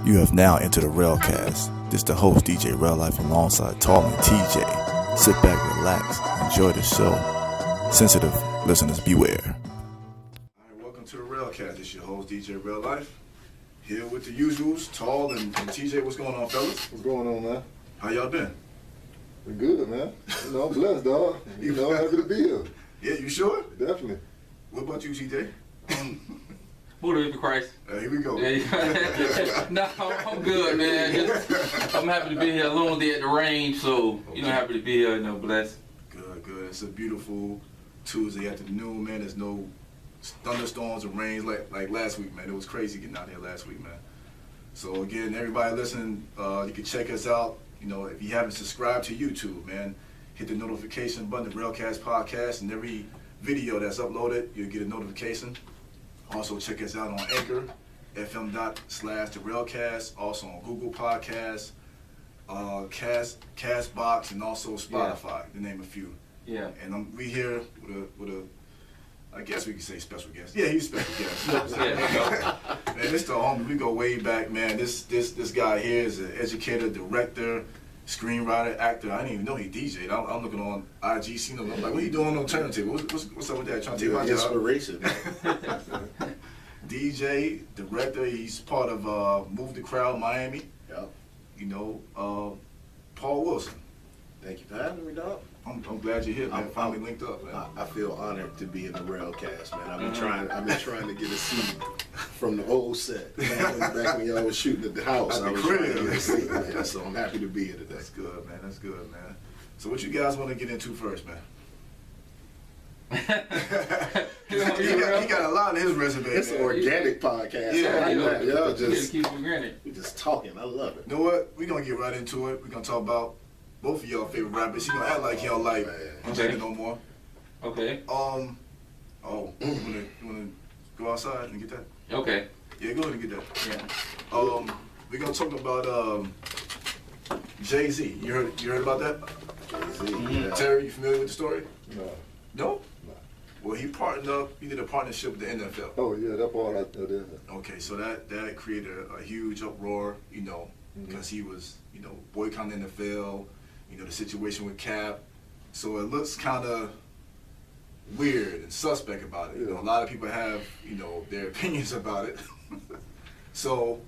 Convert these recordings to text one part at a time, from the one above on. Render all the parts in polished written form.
You have now entered a Railcast. This the host, DJ Rail Life, alongside Tall and TJ. Sit back, relax, enjoy the show. Sensitive listeners beware. Alright, welcome to the Railcast. It's your host, DJ Rail Life. Here with the usuals, Tall and TJ. What's going on, fellas? What's going on, man? How y'all been? We're good, man. You know, I'm blessed, dog. You know, happy to be here. Yeah, you sure? Definitely. What about you, TJ? Buddha be Christ. Here we go. No, I'm good, man. I'm happy to be here. A long day at the range, so happy to be here. Blessed. Good. It's a beautiful Tuesday afternoon, man. There's no thunderstorms or rains like last week, man. It was crazy getting out here last week, man. So again, everybody listening, you can check us out. If you haven't subscribed to YouTube, man, hit the notification button, the Railcast Podcast, and every video that's uploaded, you'll get a notification. Also, check us out on Anchor, FM./The Railcast, also on Google Podcasts, Castbox, and also Spotify, to name a few. Yeah. And we here with a, I guess we could say special guest. Yeah, he's a special guest. Man, this the homie. We go way back, man. This guy here is an educator, director, screenwriter, actor. I didn't even know he DJ'd. I'm looking on IG, seeing him. I'm like, what you doing on turntable? What's up with that? Trying to take my job? Inspiration. DJ, director. He's part of Move the Crowd Miami. Yep. Paul Wilson. Thank you for having me, dog. I'm glad you're here, man. Finally linked up, man. I feel honored to be in the Railcast, man. I've been trying to get a seat from the old set. Back when y'all was shooting at the house, I was trying to get a seat, man. So I'm happy to be here today. That's good, man. So what you guys want to get into first, man? he got a lot of his resume. It's an organic podcast. Y'all just keep it organic. We're just talking. I love it. You know what? We're gonna get right into it. We're gonna talk about both of y'all favorite rappers. He gonna act like he don't like Jayz no more. Okay. You wanna go outside and get that? Okay. Yeah, go ahead and get that. Yeah. We're gonna talk about Jay-Z. You heard about that? Jay-Z. Yeah. Terry, you familiar with the story? No. No? Well, he did a partnership with the NFL. Oh, yeah, that part that is. Okay, so that created a huge uproar, because he was, boycotting the NFL, the situation with Cap. So it looks kind of weird and suspect about it. Yeah. A lot of people have, their opinions about it. So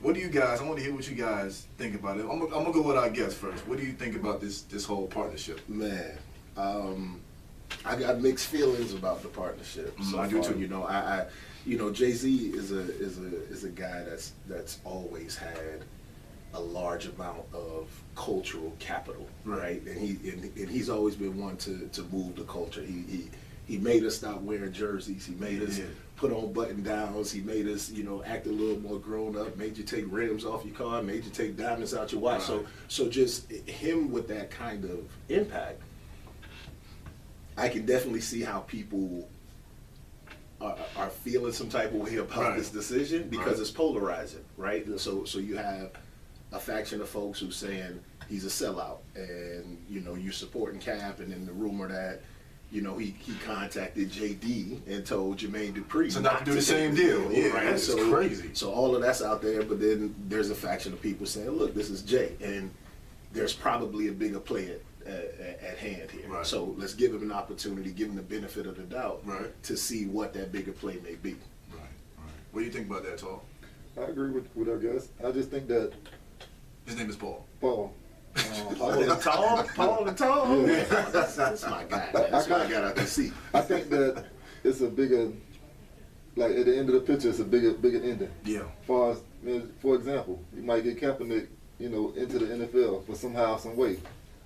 what do you guys, I want to hear what you guys think about it. I'm gonna go with our guest first. What do you think about this whole partnership? Man, I got mixed feelings about the partnership. I do too. Jay-Z is a guy that's always had a large amount of cultural capital, right? And he's always been one to move the culture. He made us stop wearing jerseys. He made us put on button downs. He made us, act a little more grown up. Made you take rims off your car. Made you take diamonds out your watch. Right. So just him with that kind of impact, I can definitely see how people are feeling some type of way about this decision because it's polarizing, right? So you have a faction of folks who's saying he's a sellout, and you're supporting Cap, and then the rumor that he contacted JD and told Jermaine Dupri to not do the same deal. Yeah, right? That's crazy. So all of that's out there, but then there's a faction of people saying, look, this is Jay, and there's probably a bigger play at hand here. Right. So let's give him an opportunity, give him the benefit of the doubt to see what that bigger play may be. Right. What do you think about that, Tall? I agree with our guest. I just think that his name is Paul. Paul. Paul the Tall? Yeah. That's my guy. That's my guy out to see. I think that it's a bigger, like at the end of the picture, it's a bigger ending. Yeah. For example, you might get Kaepernick, into the NFL for somehow, some way.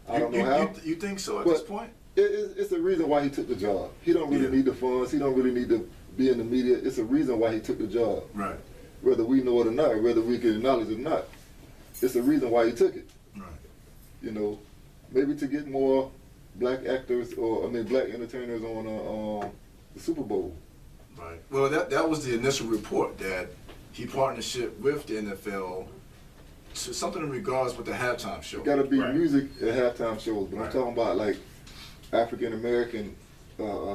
I don't know how. You think so at this point? It's a reason why he took the job. He don't really need the funds. He don't really need to be in the media. It's a reason why he took the job. Right. Whether we know it or not, whether we can acknowledge it or not, it's a reason why he took it. Right. Maybe to get more black actors black entertainers on the Super Bowl. Right. Well, that was the initial report that he partnership with the NFL. So something in regards with the halftime show. Got to be music at halftime shows, but I'm talking about like African American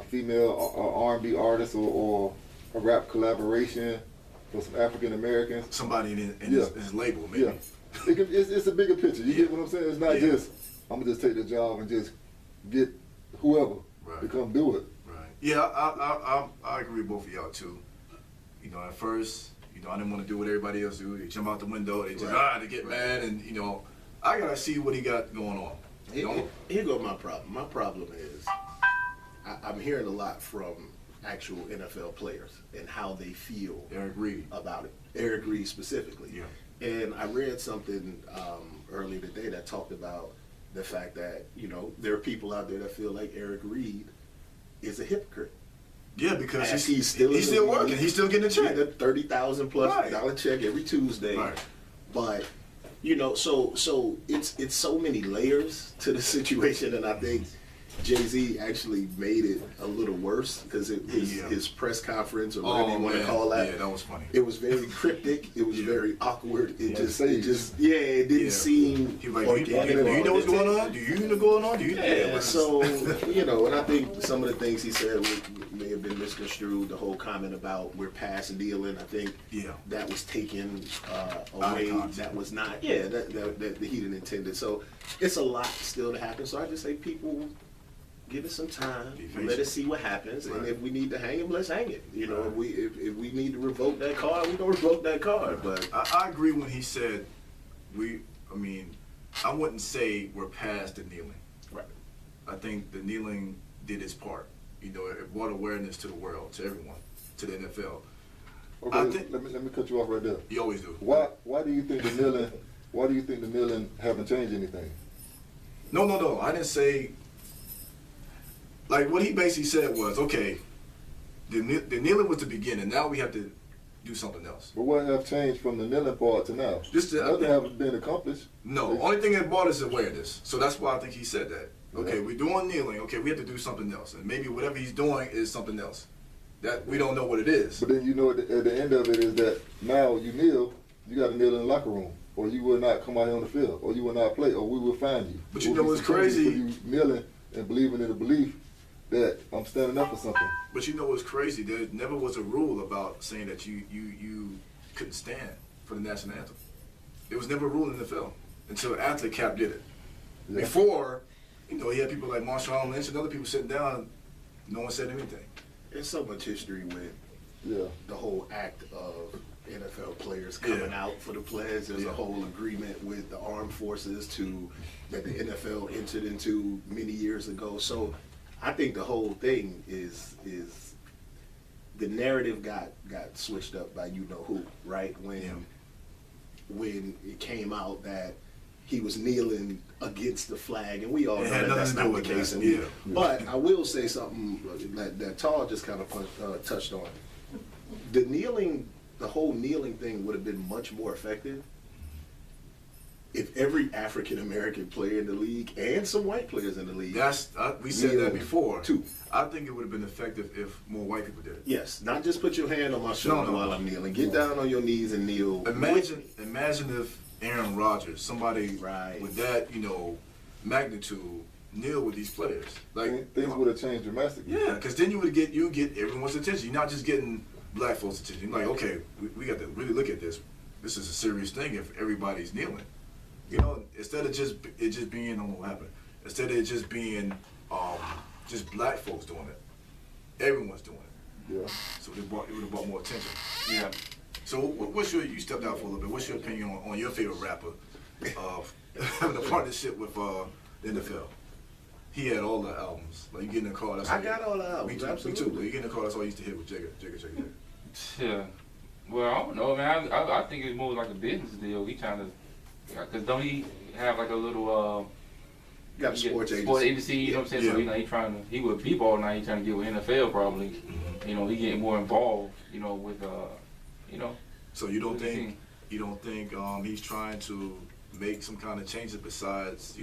female R&B artists or a rap collaboration for some African Americans. Somebody in Yeah. his label, maybe. Yeah, it's a bigger picture. You get what I'm saying? It's not just I'm gonna just take the job and just get whoever to come do it. Right. Yeah, I agree with both of y'all too. You know, at first, you know, I didn't want to do what everybody else do. They jump out the window, they just they get mad, and you know, I gotta see what he got going on. Here go my problem. My problem is I'm hearing a lot from actual NFL players and how they feel Eric Reed about it. Eric Reed specifically. Yeah. And I read something earlier today that talked about the fact that, you know, there are people out there that feel like Eric Reed is a hypocrite. Yeah, because he's still working. He's still getting a check. Getting a $30,000+ dollar check every Tuesday. Right. But you know, so it's so many layers to the situation, and I think Jay-Z actually made it a little worse because his press conference, or whatever you want to call that. Yeah, that was funny. It was very cryptic. It was very awkward. It just it didn't Yeah. seem He was like, organic. do you know what's going on? Do you know what's going on? Do you know? Yeah, so, you know, and I think some of the things he said may have been misconstrued. The whole comment about we're past kneeling, I think that was taken away. That was not, that he didn't intend it. So it's a lot still to happen. So I just say people, give it some time. Let us see what happens, and if we need to hang him, let's hang it. You know, if we need to revoke that card, we don't revoke that card. But I agree when he said I wouldn't say we're past the kneeling. Right. I think the kneeling did its part. You know, it brought awareness to the world, to everyone, to the NFL. Okay, let me cut you off right there. You always do. Why do you think the kneeling? Why do you think the kneeling haven't changed anything? No. I didn't say. Like what he basically said was, okay, the kneeling was the beginning. Now we have to do something else. But what have changed from the kneeling part to now? Nothing haven't been accomplished. No, only thing that brought us awareness. So that's why I think he said that. Okay, we're doing kneeling. Okay, we have to do something else, and maybe whatever he's doing is something else that we don't know what it is. But then you know at the end of it is that now you kneel, you got to kneel in the locker room, or you will not come out here on the field, or you will not play, or we will find you. But you know what's crazy? You kneeling and believing in the belief that I'm standing up for something. But you know what's crazy? There never was a rule about saying that you couldn't stand for the national anthem. There was never a rule in the NFL until after Cap did it. Yeah. Before, you know, he had people like Marshawn Lynch and other people sitting down. No one said anything. there's so much history with the whole act of NFL players coming out for the pledge. There's a whole agreement with the armed forces that the NFL entered into many years ago. So I think the whole thing is the narrative got switched up by you know who, right? When it came out that he was kneeling against the flag, and we all know that that's not the case. But I will say something that Tal just kind of touched on. The whole kneeling thing would have been much more effective if every African American player in the league and some white players in the league. We said that before too. I think it would have been effective if more white people did it. Yes, not just put your hand on my shoulder while I'm kneeling. Get down on your knees and kneel. Imagine if Aaron Rodgers, somebody with that, magnitude, kneel with these players. Like things would have changed dramatically. Yeah, because then you get everyone's attention. You're not just getting black folks' attention. You're like, okay, we got to really look at this. This is a serious thing if everybody's kneeling. Instead of it just being, I don't know what happened. Instead of it just being just black folks doing it, everyone's doing it. Yeah. So it would have brought more attention. Yeah. So you stepped out for a little bit. What's your opinion on your favorite rapper of having a partnership with the NFL? He had all the albums. Like you get in the car. I got all the albums. Me too. You get in the car. That's all I used to hear with Jigga. Yeah. Well, I don't know, man. I think it's more like a business deal. He trying to, because don't he have like a little got a sports agency, you know what I'm saying? So he with B-ball now. He trying to get with NFL probably. He getting more involved. With So you don't think he's trying to make some kind of changes besides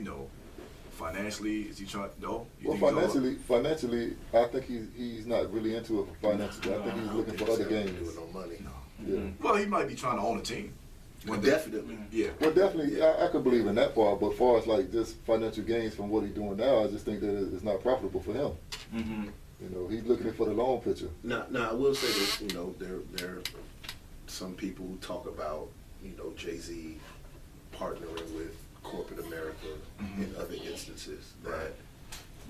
financially? Is he trying? No. Financially, I think he's not really into it for financially. I think he's looking for other games. No money. No. Yeah. Well, he might be trying to own a team. Definitely. Yeah. Well, definitely, I could believe in that part. But as far as like just financial gains from what he's doing now, I just think that it's not profitable for him. Mm-hmm. He's looking for the long picture. Now I will say this. There some people talk about, Jay-Z partnering with corporate America in other instances that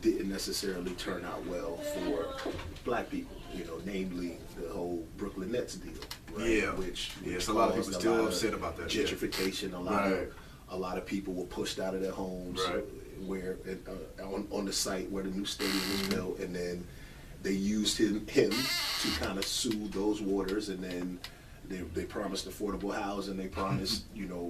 didn't necessarily turn out well for black people, namely the whole Brooklyn Nets deal, right? Yeah. Which Yes, a lot of people caused still lot of upset about that. gentrification. A lot of people were pushed out of their homes where on the site where the new stadium was built, and then they used him to kind of soothe those waters, and then they promised affordable housing, they promised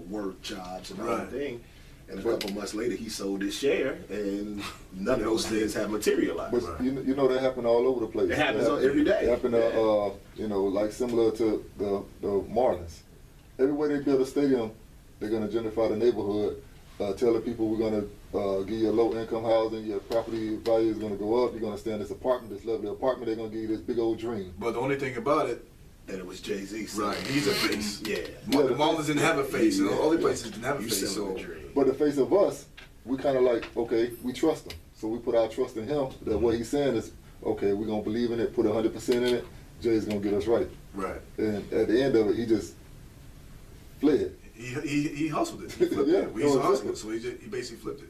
work jobs and everything. And a couple months later, he sold his share, and none of those things have materialized. But that happened all over the place. It happens every day. It happened, like similar to the Marlins. Everywhere they build a stadium, they're going to gentrify the neighborhood, tell the people we're going to give you low-income housing, your property value is going to go up, you're going to stay in this apartment, this lovely apartment, they're going to give you this big old dream. But the only thing about it, and it was Jay-Z. right, he's a face. Yeah. The Marlins didn't have a face, and all the places didn't have a You face. selling So, the dream. But the face of us, we kind of like, okay, we trust him. So we put our trust in him, that what he's saying is, okay, we're going to believe in it, put 100% in it, Jay's going to get us right. right. And at the end of it, he just fled. He hustled it. He flipped it. He's a hustler, so he basically flipped it.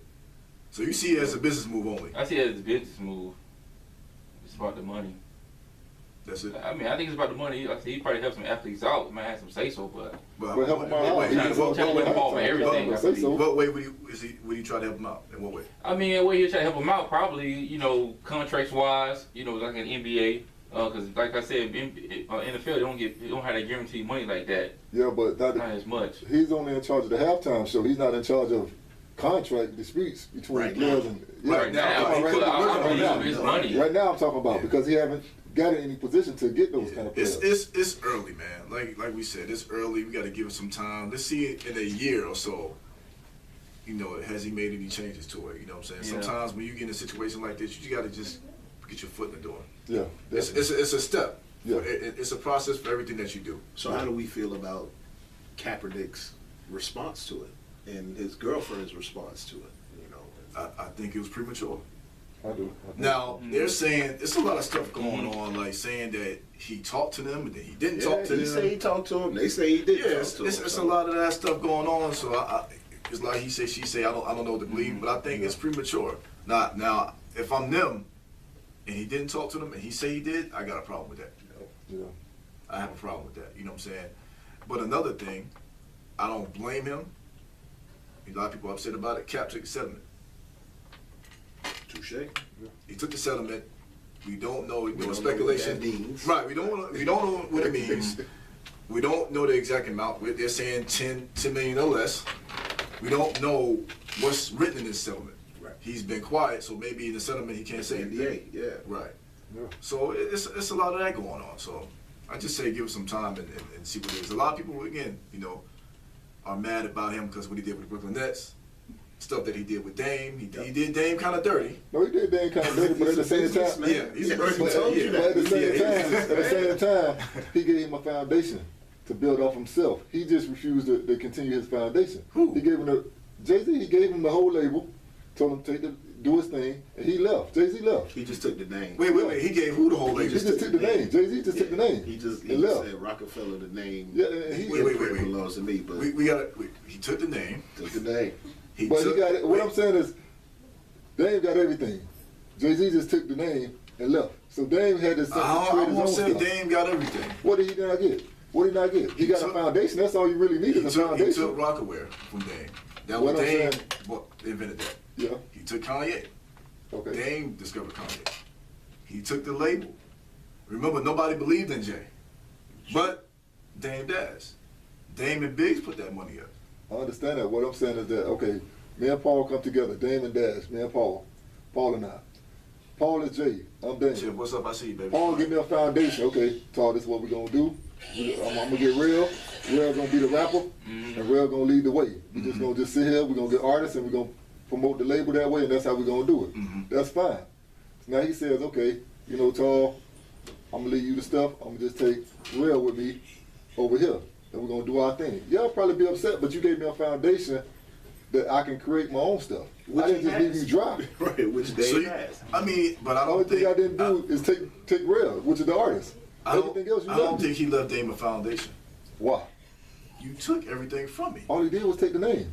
So you see it as a business move only. I see it as a business move. It's about the money. That's it. I mean, I think it's about the money. Like I said, he probably helped some athletes out. He might have some say so, but Well, help him out. wait, He's trying to win the ball for everything. I believe. what way would you try to help him out? In what way? I mean, the way you try to help him out, probably, contracts wise, like an NBA. Because, like I said, NFL, they don't have that guaranteed money like that. Yeah, but Not as much. he's only in charge of the halftime show. He's not in charge of contract disputes between Right players and Right now, I he could- believe right now. his money. Right now, I'm talking about because he haven't got in any position to get those kind of players. It's early, man. Like we said, it's early. We got to give it some time. Let's see it in a year or so. Has he made any changes to it? You know what I'm saying? Yeah. Sometimes when you get in a situation like this, you got to just get your foot in the door. Yeah, It's a step. Yeah. It's a process for everything that you do. So how do we feel about Kaepernick's response to it and his girlfriend's response to it? I think it was premature. I do. Now they're saying there's a lot of stuff going on, like saying that he talked to them and then he didn't talk to he them. say he talked to him. They say he did Yeah, talk to him. it's a lot of that stuff going on. So it's like he say, she say. I don't know what to believe, but I think it's premature. Now, if I'm them, and he didn't talk to them, and he say he did, I got a problem with that. Yeah. I have a problem with that. You know what I'm saying? But another thing, I don't blame him. A lot of people are upset about it. Cap took the settlement. Touche. He took the settlement. We don't know. We There was don't know speculation. what that means. Right. We don't know what it means. We don't know the exact amount. They're saying 10 million or less. We don't know what's written in this settlement. Right. He's been quiet, so maybe in the settlement he can't say anything. NDA, yeah. Right. Yeah. So it's a lot of that going on. So I just say give it some time and see what it is. A lot of people, again, are mad about him because what he did with the Brooklyn Nets, stuff that he did with Dame. He did Dame kind of dirty. No, he did Dame kind of dirty, but at the same time, Yeah, he's a but person. at the same time, he gave him a foundation to build off himself. He just refused to continue his foundation. Who? He gave him Jay-Z. He gave him the whole label, told him to do his thing, and he left. Jay-Z left. He just took the name. Wait. He gave who the whole He label? just took the name. Jay-Z just took the name. He just and left. said Rockefeller the name. Yeah, and he. Wait. belongs to me, but He took the name. took the name. But he got it. What I'm saying is, Dame got everything. Jay-Z just took the name and left. So Dame had to I create his won't own say stuff. Dame got everything. What did he not get? What did he not get? He got a foundation. That's all you really need is a He foundation. took Rockaware from Dame. That What was I'm Dame. saying- Well, invented that. Yeah. He took Kanye. Okay. Dame discovered Kanye. He took the label. Remember, nobody believed in Jay, but Dame does. Dame and Biggs put that money up. I understand that. What I'm saying is that, okay, me and Paul come together. Dame and Dash. Me and Paul. Paul and I. Paul is Jay. I'm Dame. Chip, what's up? I see you, baby. Paul give me a foundation. Okay, Paul, this is what we're going to do. I'm going to get real. Real going to be the rapper, and Real going to lead the way. We're just going to just sit here. We're going to get artists, and we're going to promote the label that way, and that's how we're going to do it. That's fine. So now he says, okay, Tall, I'm going to leave you the stuff. I'm going to just take Real with me over here, and we're going to do our thing. Y'all probably be upset, but you gave me a foundation that I can create my own stuff. I didn't just leave you dry. Right, which Dame So has. I mean, but I The only don't thing think I didn't do is take Real, which is the artist. I Everything else you don't left. think he left Dame a foundation. Why? You took everything from me. All he did was take the name.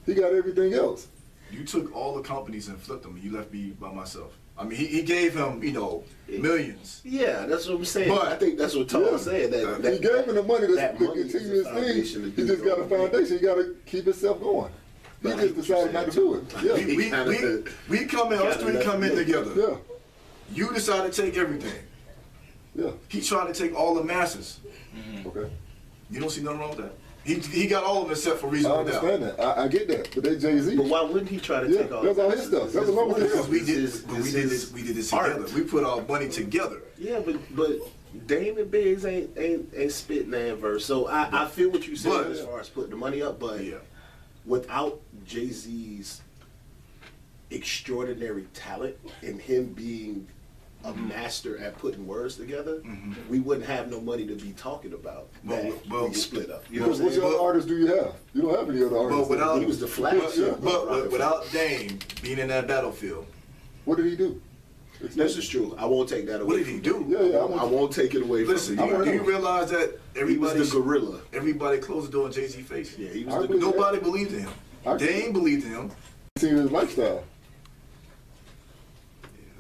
He got everything else. You took all the companies and flipped them, and you left me by myself. I mean, he gave him, you know, millions. Yeah, that's what I'm saying. But- I think that's what Tom was saying. That He gave him the money to that money is continue his the foundation thing. to He do just got a all the foundation. He got to keep himself going. He But I just get what decided you're not to saying, do it. Yeah. We come in, us three come in together. Yeah. You decided to take everything. Yeah. He tried to take all the masters. Okay. You don't see nothing wrong with that. He got all of them except for I reasonable doubt. understand that. I get that. But they Jay-Z. But why wouldn't he try to Yeah, take all? that's all his stuff. That's along with his Because stuff. we did, This but is we did this art. together. We put our money together. Yeah, but Dame and Biggs ain't spitting that verse. So I feel what you said But- as far as putting the money up, but Yeah. without Jay-Z's extraordinary talent and him being a master at putting words together, we wouldn't have no money to be talking about that Well, we split up. You know what Because I'm which saying? other artists do you have? You don't have any other artists. But without He was the flash. but without Dame being in that battlefield, What did he do? This is true. I won't take that away. what did he do? Yeah, I won't take it away Listen, from him. do you realize that He was everybody the gorilla. everybody closed the door in Jay-Z's face? Yeah, he was I the believe gorilla. Nobody believed in him. I- Dame believed in him. See his lifestyle.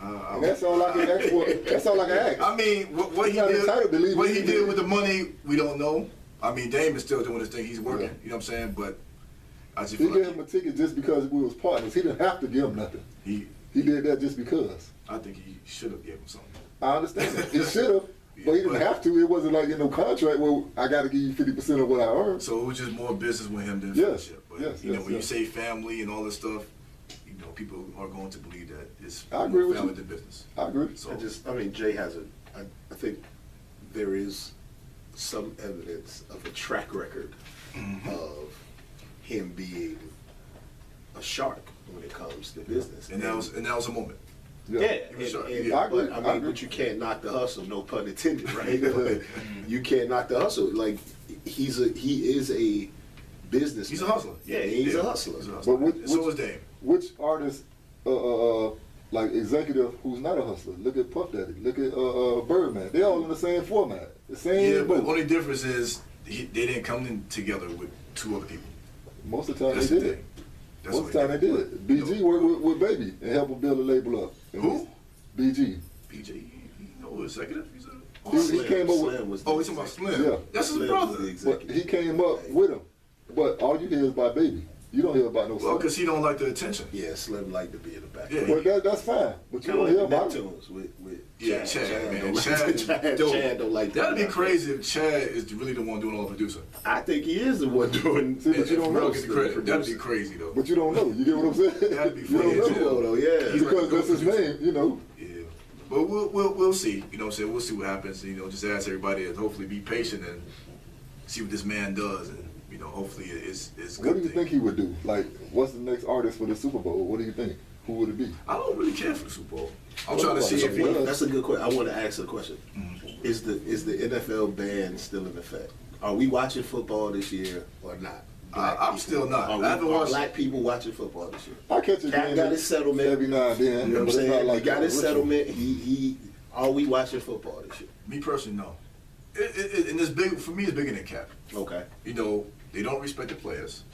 And that's all I can ask for. That's all I can ask. I mean, what he He's not entitled to did, leave what he anything. did with the money, we don't know. I mean, Dame is still doing his thing. He's working. Yeah. You know what I'm saying? But I just He feel gave like him a ticket just because we was partners. He didn't have to give him nothing. he He did that just because. I think he should have given him something. I understand that. He should have, but he didn't but- have to. It wasn't like in no contract where I got to give you 50% of what I earned. So it was just more business with him than Yes, friendship. But yes, you know, yes, when yes. you say family and all this stuff, you know, people are going to believe that it's I agree with family you. than business. I agree. So I mean, Jay has I think there is some evidence of a track record of him being a shark when it comes to business. and that was a moment. yeah, He was sharp. and- Yeah. I agree. but, I I mean, agree. but you can't knock the hustle, no pun intended, right? But you can't knock the hustle. Like he is a business. He's a hustler. Yeah, he's a hustler. He's a hustler. But And so was Dame. Which artist, like executive, who's not a hustler? Look at Puff Daddy. Look at Birdman. They all in the same format. The same. Yeah, but the boat. only difference is they didn't come in together with two other people. Most of the time That's they the did. thing. That's Most of the what time they did. BG worked with Baby and helped him build a label up. And Who? BG. PJ, you know, executive. He's a, He came up with- was oh, he's talking about Slim. Yeah. That's his Slim brother. was the But executive. he came up with him. But all you hear is about Baby. You don't hear about no Well, son. because he don't like the attention. Yeah, Slim liked to be in the back. Yeah. But that's fine. But you Kind don't of hear like the about him. Neptunes with Yeah, Chad, man. don't like- Chad is dope. Chad don't like that. That'd be crazy if Chad is really the one doing all the producing. I think he is the one doing. See, but you If don't Pharrell know. gets the credit. That'd be crazy though. But you don't know. You get what I'm saying? That'd be You funny don't as know. hell. though, yeah. He's Because like a that's his producer. name, you know. Yeah, but we'll see. You know, what I'm saying, we'll see what happens. You know, just ask everybody to hopefully be patient and see what this man does, and you know, hopefully it's good. What do you thing. think he would do? Like, what's the next artist for the Super Bowl? What do you think? Who would it be? I don't really care for the Super Bowl. I'm trying to see if he. Well, That's a good question. I want to ask a question. Is the NFL ban still in effect? Are we watching football this year or not? Black I'm people. still not. Are, I haven't are watched- black people watching football this year? I catch a Cat game got his settlement. every now and then. You know what I'm but it's saying? not like he got a his ritual. settlement. He. Are we watching football this year? Me personally, no. And it's big for me. It's bigger than Cap. Okay. You know, they don't respect the players.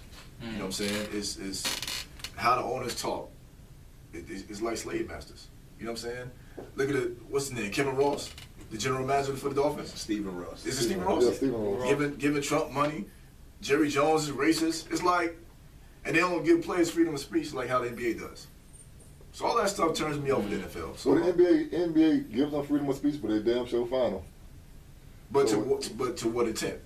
You know what I'm saying? It's how the owners talk. It's like slave masters. You know what I'm saying? Look at what's his name? Kevin Ross, the general manager for the Dolphins. Stephen Ross. Is it Stephen Ross? Yeah, Stephen Ross. Giving Trump money. Jerry Jones is racist. It's like, and they don't give players freedom of speech like how the NBA does. So all that stuff turns me off with the NFL. So So, the NBA gives them freedom of speech, but they damn sure fine them. but so to what intent?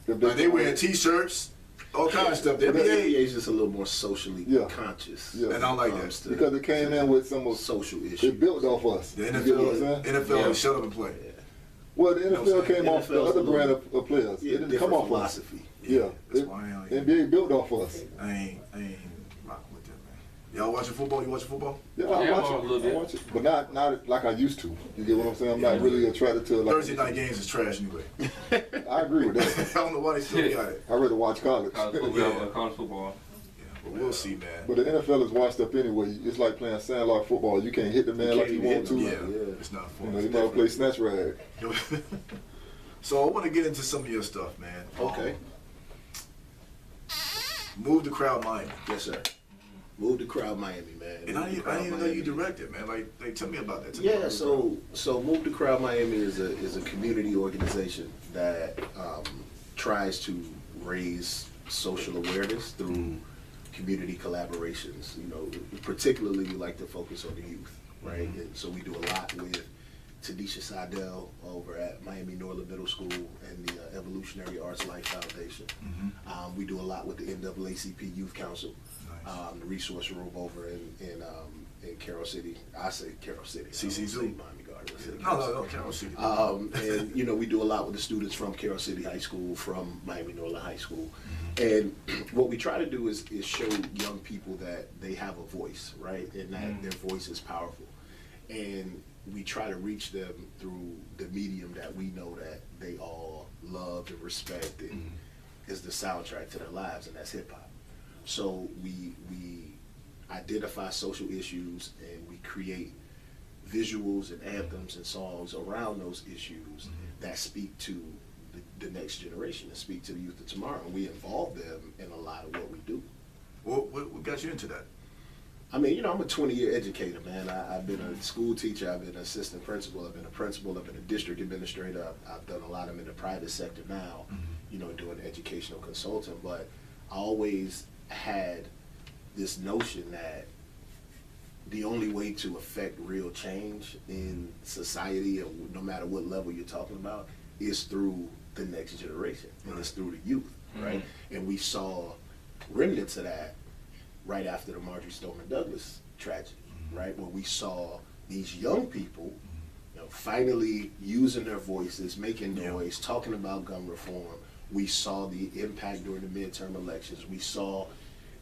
If Like they wearing T-shirts, all kinds of stuff. The The NBA NBA, is just a little more socially Yeah. conscious. Yeah. and I like comes that. to- because it came in with some of social issues. it built off us. The You get what I'm saying? NFL, Yeah. shut up and play. Well, the NFL know what I'm saying? came off the NFL's other a little- brand of players. Yeah, it didn't different come off us. philosophy. Yeah, That's why I ain't- NBA built off us. I ain't rocking with that, man. Y'all watching football? You watching football? Yeah, Yeah, I a watch little it. bit. I watch it, but not like I used to. You get what I'm saying? I'm not really attracted to it. Like Thursday night games is trash anyway. I agree with that. I don't know why they still got it. I rather watch college. College football. Yeah. College football. Yeah, but we'll see, man. But the NFL is washed up anyway. It's like playing sandlot football. You can't hit the man You like can't you even want to. hit Yeah, them. Yeah. it's not You fun. know, you might play snatch rag. So I want to get into some of your stuff, man. Okay. Move the Crowd Miami. Yes, sir. Move the Crowd Miami, man. And I didn't even know you directed, man. Like, tell me about that. Yeah, so Move the Crowd Miami is a community organization that tries to raise social awareness through community collaborations. You know, particularly we like to focus on the youth, right? And so we do a lot with Tanisha Seidel over at Miami Norland Middle School and the Evolutionary Arts Life Foundation. We do a lot with the NAACP Youth Council, the resource room over in Carroll City. I say Carroll City. CC2. Miami Gardens. No, Carroll City. And you know, we do a lot with the students from Carroll City High School, from Miami Norland High School, and what we try to do is show young people that they have a voice, right, and that their voice is powerful, and we try to reach them through the medium that we know that they all love and respect and is the soundtrack to their lives, and that's hip hop. So we identify social issues and we create visuals and anthems and songs around those issues that speak to the next generation and speak to the youth of tomorrow. And we involve them in a lot of what we do. What got you into that? I mean, you know, I'm a 20-year educator, man. I've been a school teacher, I've been an assistant principal, I've been a principal, I've been a district administrator, I've done a lot of them in the private sector now, you know, doing educational consulting, but I always had this notion that the only way to affect real change in society, no matter what level you're talking about, is through the next generation, and it's through the youth, right? And we saw remnants of that right after the Marjorie Stoneman Douglas tragedy, right? Where we saw these young people, you know, finally using their voices, making noise, talking about gun reform. We saw the impact during the midterm elections. We saw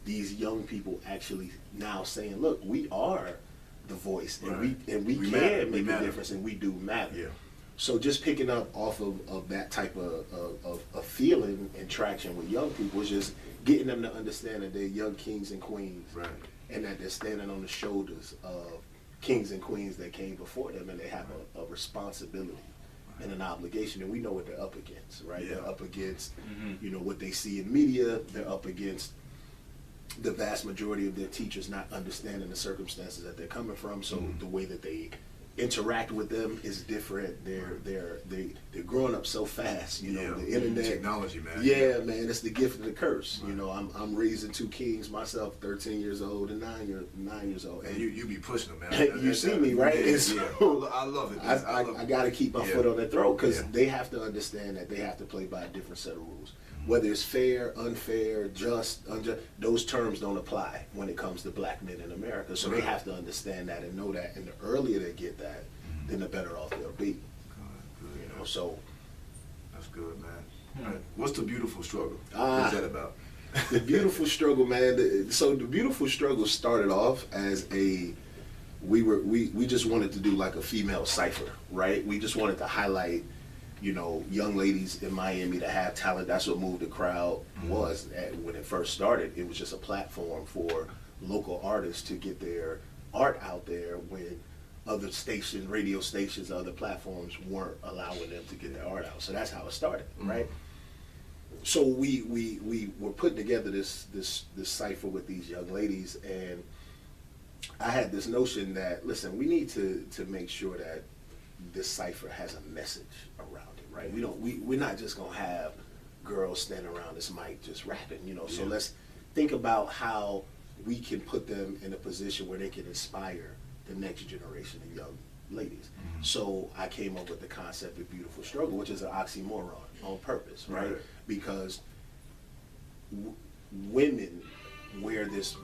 these young people actually now saying, look, we are the voice, and we can make a difference, and we do matter. Yeah. So just picking up off of that type of feeling and traction with young people is just getting them to understand that they're young kings and queens, and that they're standing on the shoulders of kings and queens that came before them, and they have a responsibility and an obligation, and we know what they're up against, right? They're up against, you know, what they see in media. They're up against the vast majority of their teachers not understanding the circumstances that they're coming from, so the way that they interact with them is different. They're growing up so fast, you know, the internet, technology, man. Yeah, man, it's the gift and the curse. You know, I'm raising two kings myself, 13 years old and 9 years old. And you be pushing them, man. You see me, right? I love it. I got to keep my foot on their throat, because they have to understand that they have to play by a different set of rules. Whether it's fair, unfair, just, unjust, those terms don't apply when it comes to black men in America. So they have to understand that and know that. And the earlier they get that, then the better off they'll be. Good, you know, so that's good, man. Right. What's the beautiful struggle? What's that about? The beautiful struggle, man. So the beautiful struggle started off as we just wanted to do like a female cipher, right? We just wanted to highlight, you know, young ladies in Miami that have talent. That's what Move the Crowd was. When it first started, it was just a platform for local artists to get their art out there when other stations, radio stations, other platforms weren't allowing them to get their art out. So that's how it started, right? So we were putting together this cipher with these young ladies, and I had this notion that, listen, we need to make sure that this cipher has a message around it, right? We're not just gonna have girls standing around this mic just rapping, you know. So let's think about how we can put them in a position where they can inspire the next generation of young ladies. So I came up with the concept of beautiful struggle, which is an oxymoron on purpose, right? Because women wear this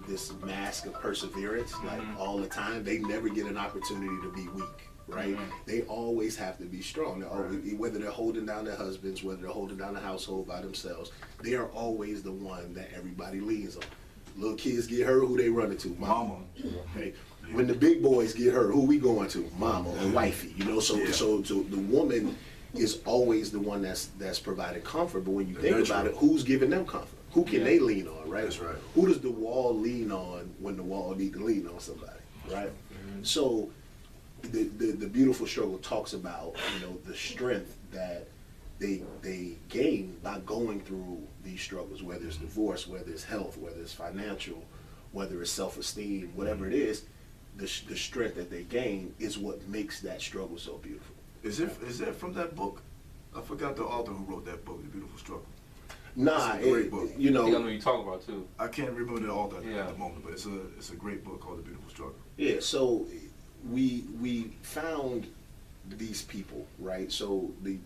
mask of perseverance like all the time. They never get an opportunity to be weak. Right? They always have to be strong. Whether they're holding down their husbands, whether they're holding down the household by themselves, they are always the one that everybody leans on. Little kids get hurt, who they running to? Mama. Okay. When the big boys get hurt, who we going to? Mama or wifey. You know, so the woman is always the one that's providing comfort. But when you think about it, who's giving them comfort? Who can they lean on? Right? That's right. Who does the wall lean on when the wall need to lean on somebody? Right? So the beautiful struggle talks about, you know, the strength that they gain by going through these struggles, whether it's divorce, whether it's health, whether it's financial, whether it's self-esteem, whatever it is, the strength that they gain is what makes that struggle so beautiful. Is it from that book? I forgot the author who wrote that book, The Beautiful Struggle. Nah, It's a great book. you I think I know know, what you're talking about too. I can't remember the author Yeah. at the moment, but it's a great book called The Beautiful Struggle. yeah. So we found these people, right? So the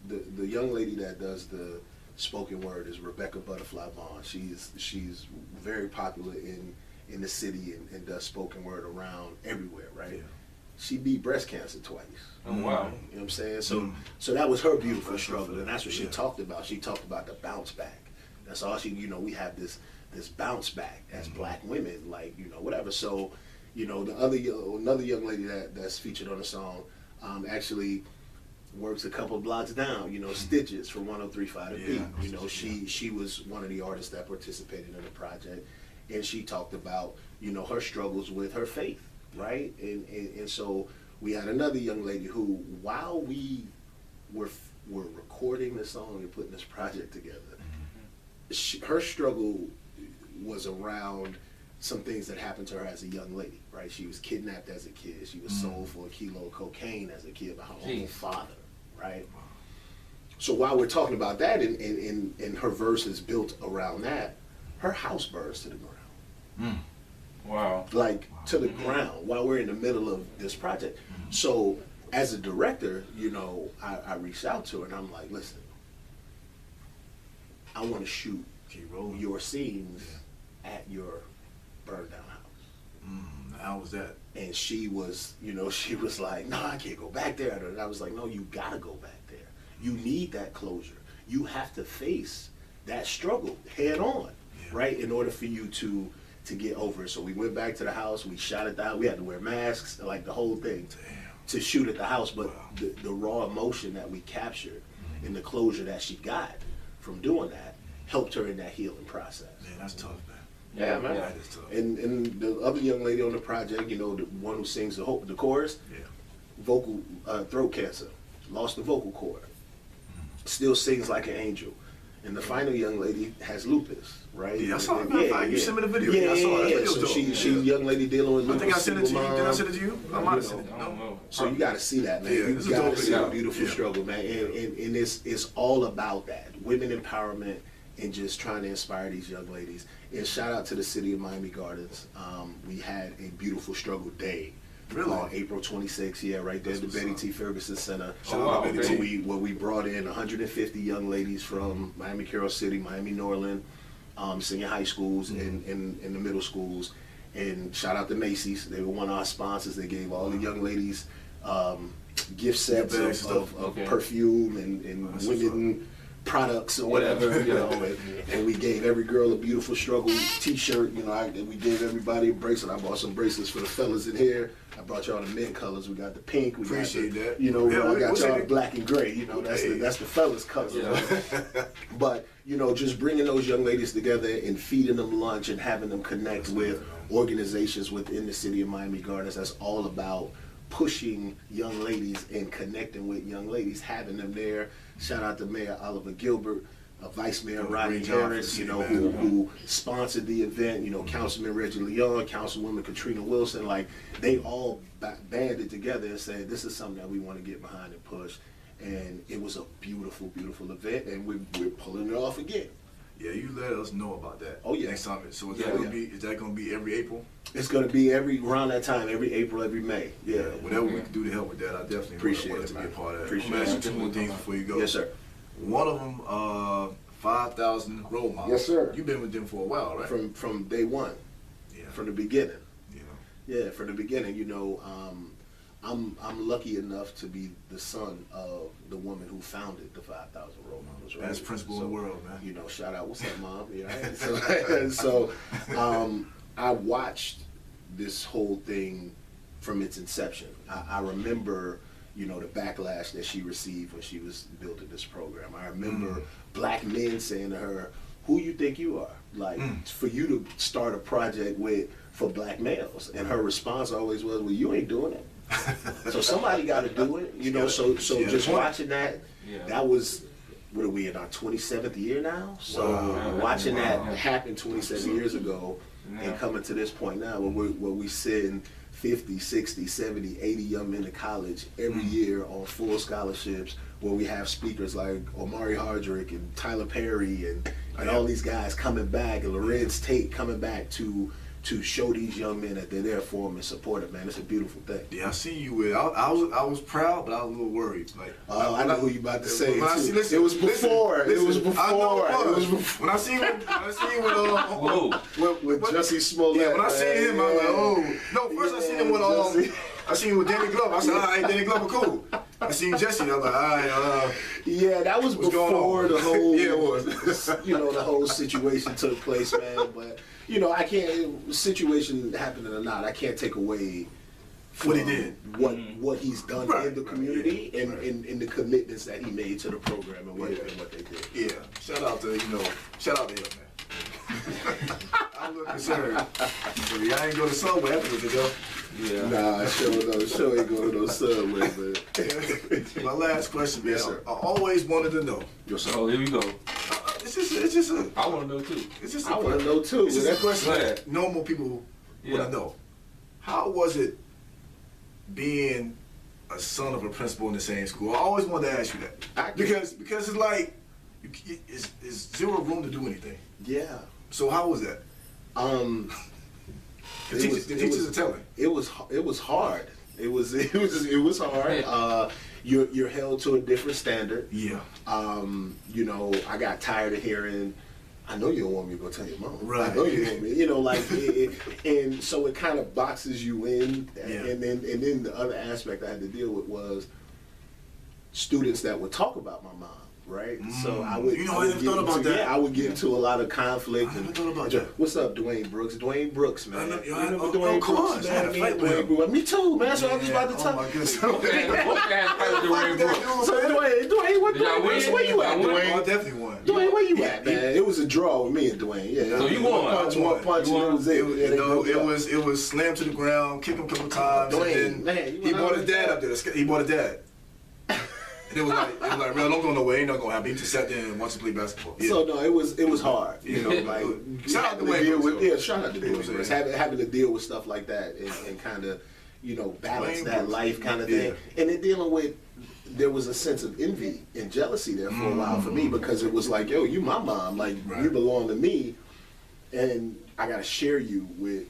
young lady that does the spoken word is Rebecca Butterfly Vaughn. She's very popular in the city and does spoken word around everywhere, right? Yeah. She beat breast cancer twice. Oh wow. You know what I'm saying? So that was her beautiful struggle, and that's what she talked about. She talked about the bounce back. That's all she, we have this bounce back as black women, like, whatever. So, another young lady that's featured on the song actually works a couple of blocks down, Stitches from 103.5 The Beat. She was one of the artists that participated in the project, and she talked about, her struggles with her faith, right? And so we had another young lady who, while we were recording the song and putting this project together, her struggle was around some things that happened to her as a young lady, right? She was kidnapped as a kid. She was sold for a kilo of cocaine as a kid by her own father, right? So while we're talking about that, and her verse is built around that, her house burns to the ground. Wow. Like, to the ground while we're in the middle of this project. So as a director, I reached out to her and I'm like, listen, I want to shoot your scenes at your burned down house. How was that? And she was, she was like, no, I can't go back there. And I was like, no, you gotta go back there. You need that closure. You have to face that struggle head on, right? In order for you to get over it. So we went back to the house, we shot at the house, we had to wear masks, like the whole thing, to shoot at the house. But the raw emotion that we captured and the closure that she got from doing that helped her in that healing process. Man, that's tough, man. Yeah, man. That is tough. And the other young lady on the project, the one who sings the chorus, vocal throat cancer, lost the vocal cord, still sings like an angel. And the final young lady has lupus, right? Yeah, I saw it. You sent me the video. Yeah, I saw it. yeah. So she's a young lady dealing with I lupus. think I sent it to you. single Did I mom. send it to you? I might have sent it. I don't know. So you got to see that, man. Yeah, You this is got dope to see video. a beautiful Yeah. struggle, man. And it's all about that. Women empowerment and just trying to inspire these young ladies. And shout out to the city of Miami Gardens. We had a beautiful struggle day. Really? On April 26th, right there at the That's Betty what's T. Ferguson Center. Shout out to Betty T. Where we brought in 150 young ladies from Miami Carroll City, Miami Norland, senior high schools and the middle schools. And shout out to Macy's. They were one of our sponsors. They gave all the young ladies gift sets of perfume and women products or whatever, and we gave every girl a beautiful struggle t-shirt, we gave everybody a bracelet. I bought some bracelets for the fellas in here. I brought y'all the men colors. We got the pink, we Appreciate got that. I got y'all the it? black and gray, that's the fellas colors. But, just bringing those young ladies together and feeding them lunch and having them connect with organizations within the city of Miami Gardens, that's all about pushing young ladies and connecting with young ladies, having them there. Shout out to Mayor Oliver Gilbert, Vice Mayor Rodney Harris, who sponsored the event, Councilman Reggie Leon, Councilwoman Katrina Wilson, like they all banded together and said, this is something that we want to get behind and push. And it was a beautiful, beautiful event, and we're pulling it off again. Yeah, you let us know about that. Oh, yeah. Next time. So is that gonna be every April? It's going to be around that time, every April, every May. Yeah. Whatever we can do to help with that, I definitely Appreciate want it, to be man. a part of that. Appreciate I'm gonna ask it. you 2 more things before you go. Yes, sir. One of them, 5,000 role models. Yes, sir. You've been with them for a while, right? From day one, Yeah. from the beginning. You know. Yeah, from the beginning, I'm lucky enough to be the son of the woman who founded the 5,000 Role Models. Right? Best principal in the world, man. Shout out, what's up, Mom? Yeah, right? So I watched this whole thing from its inception. I remember, the backlash that she received when she was building this program. I remember black men saying to her, "Who you think you are? Like, for you to start a project for black males?" And her response always was, "Well, you ain't doing it. So somebody got to do it." So just watching that, that was what are we in our 27th year now? So Wow. watching Wow. that happen 27 years ago and coming to this point now where we send 50, 60, 70, 80 young men to college every year on full scholarships, where we have speakers like Omari Hardrick and Tyler Perry and all these guys coming back, and Lorenz Tate coming back to show these young men that they're there for them and support them, man. It's a beautiful thing. Yeah, I see you with. I was proud, but I was a little worried. Like, I know who you about to say. When I see- Too. listen, It was before. listen, It was listen, I know before. it It was was. before. When I see you Whoa. With Jussie Smollett. yeah, when I seen him, I was like, oh no. First I seen him with Jussie. I seen him with Danny Glover. I said, all right, Danny Glover, cool. I seen Jesse. I was like, all right, Yeah, that was What's going before on? the whole, Yeah, it was. the whole situation took place, man. But I can't. Situation happening or not, I can't take away What he from did. what he's done Right, in the right, community yeah, and, right. and the commitments that he made to the program and what they did. yeah. Shout out to him, man. I'm a little concerned. So, I ain't go to Subway afterwards, though. Yeah. Nah, I sure ain't going to no Subway, man. My last question, man. Yes, sir. I always wanted to know. Oh, here we go. It's just a. I want to know too. It's just I want to know too. It's just a question Go that ahead. normal people Yeah. want to know. How was it being a son of a principal in the same school? I always wanted to ask you that because it's like it's zero room to do anything. Yeah. So how was that? The teachers are telling. It was hard. It was hard. You're held to a different standard. Yeah. I got tired of hearing, I know you don't want me to go tell your mom. Right. I know you want me. And so it kind of boxes you in. Yeah. And then the other aspect I had to deal with was students that would talk about my mom. Right, so I would. I never thought about that. Yeah, I would get into a lot of conflict. I never thought about that. What's up, Dwayne Brooks? Dwayne Brooks, man. I know- You I- remember oh, Dwayne of course. Brooks, I had a man? fight with Dwayne him. Brooks. Me too, man. So I was just about to Oh tell my goodness. Both guys fight with Dwayne Brooks. So Dwayne, what Did y'all Dwayne Brooks? win? Where you at, Y'all won? Oh, I Dwayne? definitely won. Dwayne, where you at, man? It was a draw with me and Dwayne. Yeah. So you won. One punch, You and won. it was it. It was slammed to the ground, kick him a couple times, Dwayne, and man, then you he went brought out his with dad that. up there. He brought his dad. And it was like, real, don't go nowhere. Ain't not gonna happen. He just sat there and watched him play basketball. Yeah. So no, it was hard. Like Shout out having to Dwayne deal Brooks, with though. shout out to You know what I'm Dwayne Brooks. saying? Having to deal with stuff like that and kind of balance Dwayne that Brooks. life kind of Yeah. thing, and then dealing with. There was a sense of envy and jealousy there for a while for me because it was like, yo, you my mom, like Right. you belong to me, and I gotta share you with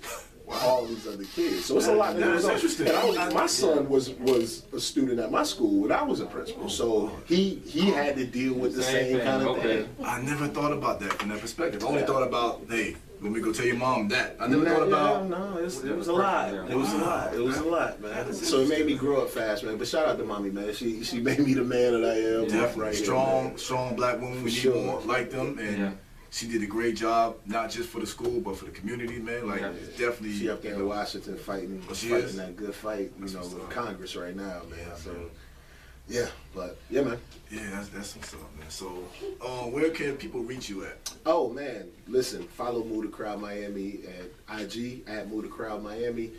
all these other kids. So it's a lot. That's interesting. And my son was a student at my school when I was a principal, so he had to deal with the Same same thing, kind of okay. thing. I never thought about that from that perspective. I only Yeah. thought about, hey, when we go tell your mom that. I never thought about. No, it was a lot. It was a lot. It was a lot, man. So it made me grow up fast, man. But shout out to mommy, man. She made me the man that I am. Definitely right here, strong, man. strong black woman. We need sure. more like them, and Yeah. she did a great job, not just for the school, but for the community, man. Like Yeah. it's definitely. She up there in Washington fighting She is? that good fight, That's what's with up. Congress right now, man. Yeah, So man. yeah, but yeah, man. Yeah, that's what's up, man. So, where can people reach you at? Oh man, listen, follow Move the Crowd Miami at IG at Move the Crowd Miami.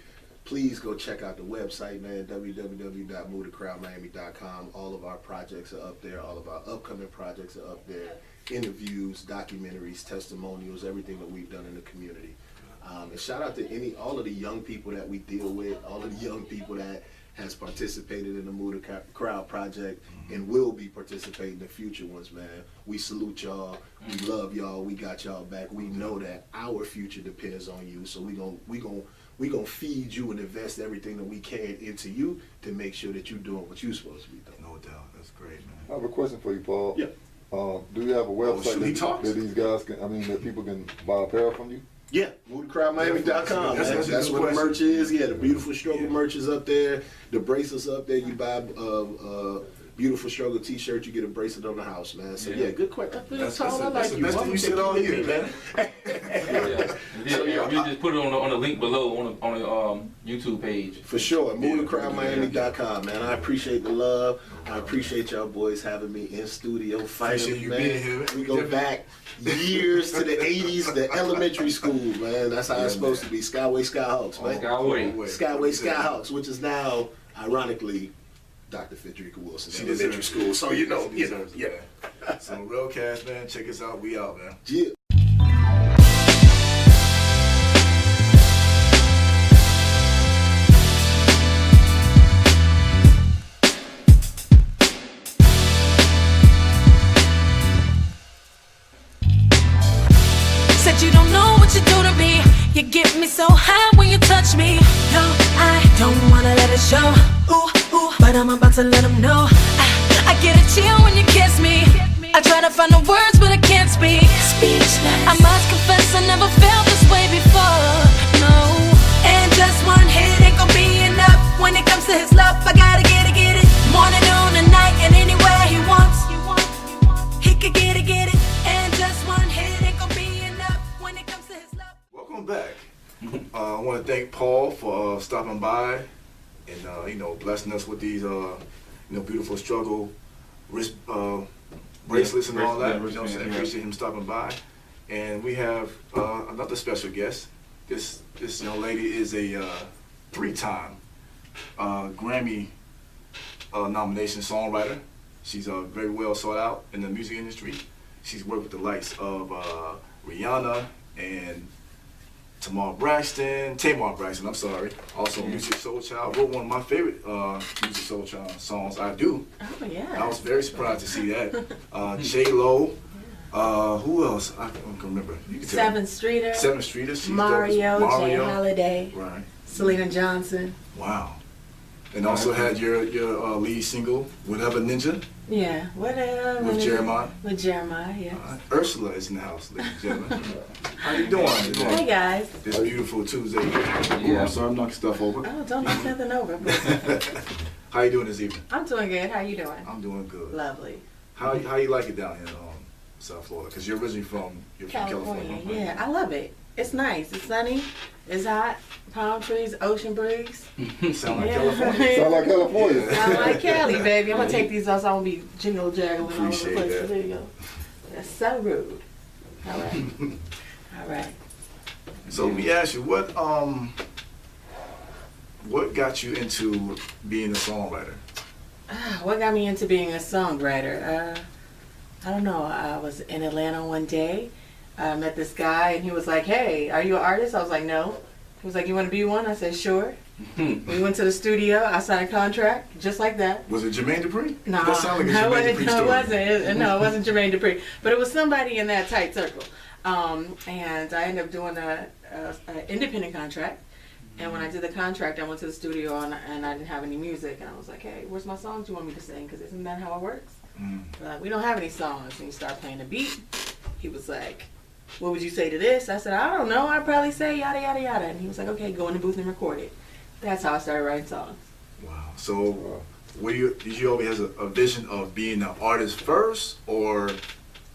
Please go check out the website, man, www.movethecrowdmiami.com. All of our projects are up there. All of our upcoming projects are up there. Interviews, documentaries, testimonials, everything that we've done in the community. And shout out to all of the young people that we deal with, all of the young people that has participated in the Move the Crowd project and will be participating in the future ones, man. We salute y'all. We love y'all. We got y'all back. We know that our future depends on you. So we gonna feed you and invest everything that we can into you to make sure that you're doing what you're supposed to be doing. No doubt, that's great, man. I have a question for you, Paul. Yeah. Do you have a website should he talk? that these guys that people can buy apparel from you? Yeah, movethecrowdmiami.com. That's That's a where good the merch is. Yeah, the Beautiful Struggle Yeah. merch is up there. The bracelets up there. You buy Beautiful Struggle t-shirt, you get a bracelet on the house, man. So yeah, good question. That's I like the you. best thing you said all year, man. Yeah, we just put it on the link below on the YouTube page. For sure. MoveTheCrowdMiami.com, man. I appreciate the love. I appreciate y'all boys having me in studio fighting, Appreciate you man. being here. We go back years to the 80s, the elementary school, man. That's how it's supposed to be. Skyway Skyhawks, man. Skyway. Skyway Skyhawks, which is now, ironically, Dr. Frederica Wilson She Elementary deserves School. it. So you know, She deserves it, yeah. man. So real cast, man. Check us out. We out, man. Yeah. Said you don't know what you do to me. You get me so high when you touch me. No, I don't wanna let it show. Ooh, ooh, but I'm about to let them know. I get a chill when you kiss me. I try to find the words, but I can't speak. Speechless. I must confess I never felt this way before. No, and just one hit ain't gonna be enough. When it comes to his love, I gotta get it. Morning, noon, and night, and anywhere he wants. He could get it. And just one hit ain't gonna be enough. When it comes to his love. Welcome back. I want to thank Paul for stopping by and blessing us with these beautiful struggle wrist bracelets and all that. Yeah, You know what I'm saying? Appreciate him stopping by. And we have another special guest. This young lady is a 3-time Grammy nomination songwriter. She's very well sought out in the music industry. She's worked with the likes of Rihanna and Tamar Braxton, I'm sorry. Also Music Soul Child. Wrote one of my favorite Music Soul Child songs, I Do. Oh yeah. I was very surprised to see that. J-Lo. Who else? I can't remember. You can tell me. Seven Streeter. Seven Streeter. She's Mario, dope. Jay Holiday, Right. Selena Johnson. Wow. And also had your lead single, Whatever Ninja, Yeah, whatever. with Jeremiah. With Jeremiah, yeah. Ursula is in the house, ladies and gentlemen. How you doing today? Hey guys. This beautiful Tuesday. Yeah. I'm sorry, I'm knocking stuff over. Oh, don't knock nothing over. But How you doing this evening? I'm doing good. How you doing? I'm doing good. Lovely. How you like it down here in South Florida? Because you're originally from California. California, yeah. I love it. It's nice. It's sunny. It's hot. Palm trees, ocean breeze. Sound like Yeah. California. Sound like California. Sound like Cali, baby. I'm gonna take these off so I won't be jingle jaggling all over the Appreciate place. that. There you go. That's so rude. All right. All right. So let me ask you, what got you into being a songwriter? What got me into being a songwriter? I don't know. I was in Atlanta one day. I met this guy and he was like, "Hey, are you an artist?" I was like, "No." He was like, "You want to be one?" I said, "Sure." We went to the studio. I signed a contract just like that. Was it Jermaine Dupri? No, That sounded like a no, Jermaine it Dupri wasn't. story. No, it wasn't Jermaine Dupri. But it was somebody in that tight circle. And I ended up doing an independent contract. And when I did the contract, I went to the studio and I didn't have any music. And I was like, "Hey, where's my songs you want me to sing? Because isn't that how it works?" They're like, "We don't have any songs." And you start playing the beat. He was like, "What would you say to this?" I said, "I don't know. I'd probably say yada, yada, yada." And he was like, "Okay, go in the booth and record it." That's how I started writing songs. Wow. So, did you always have a vision of being an artist first, or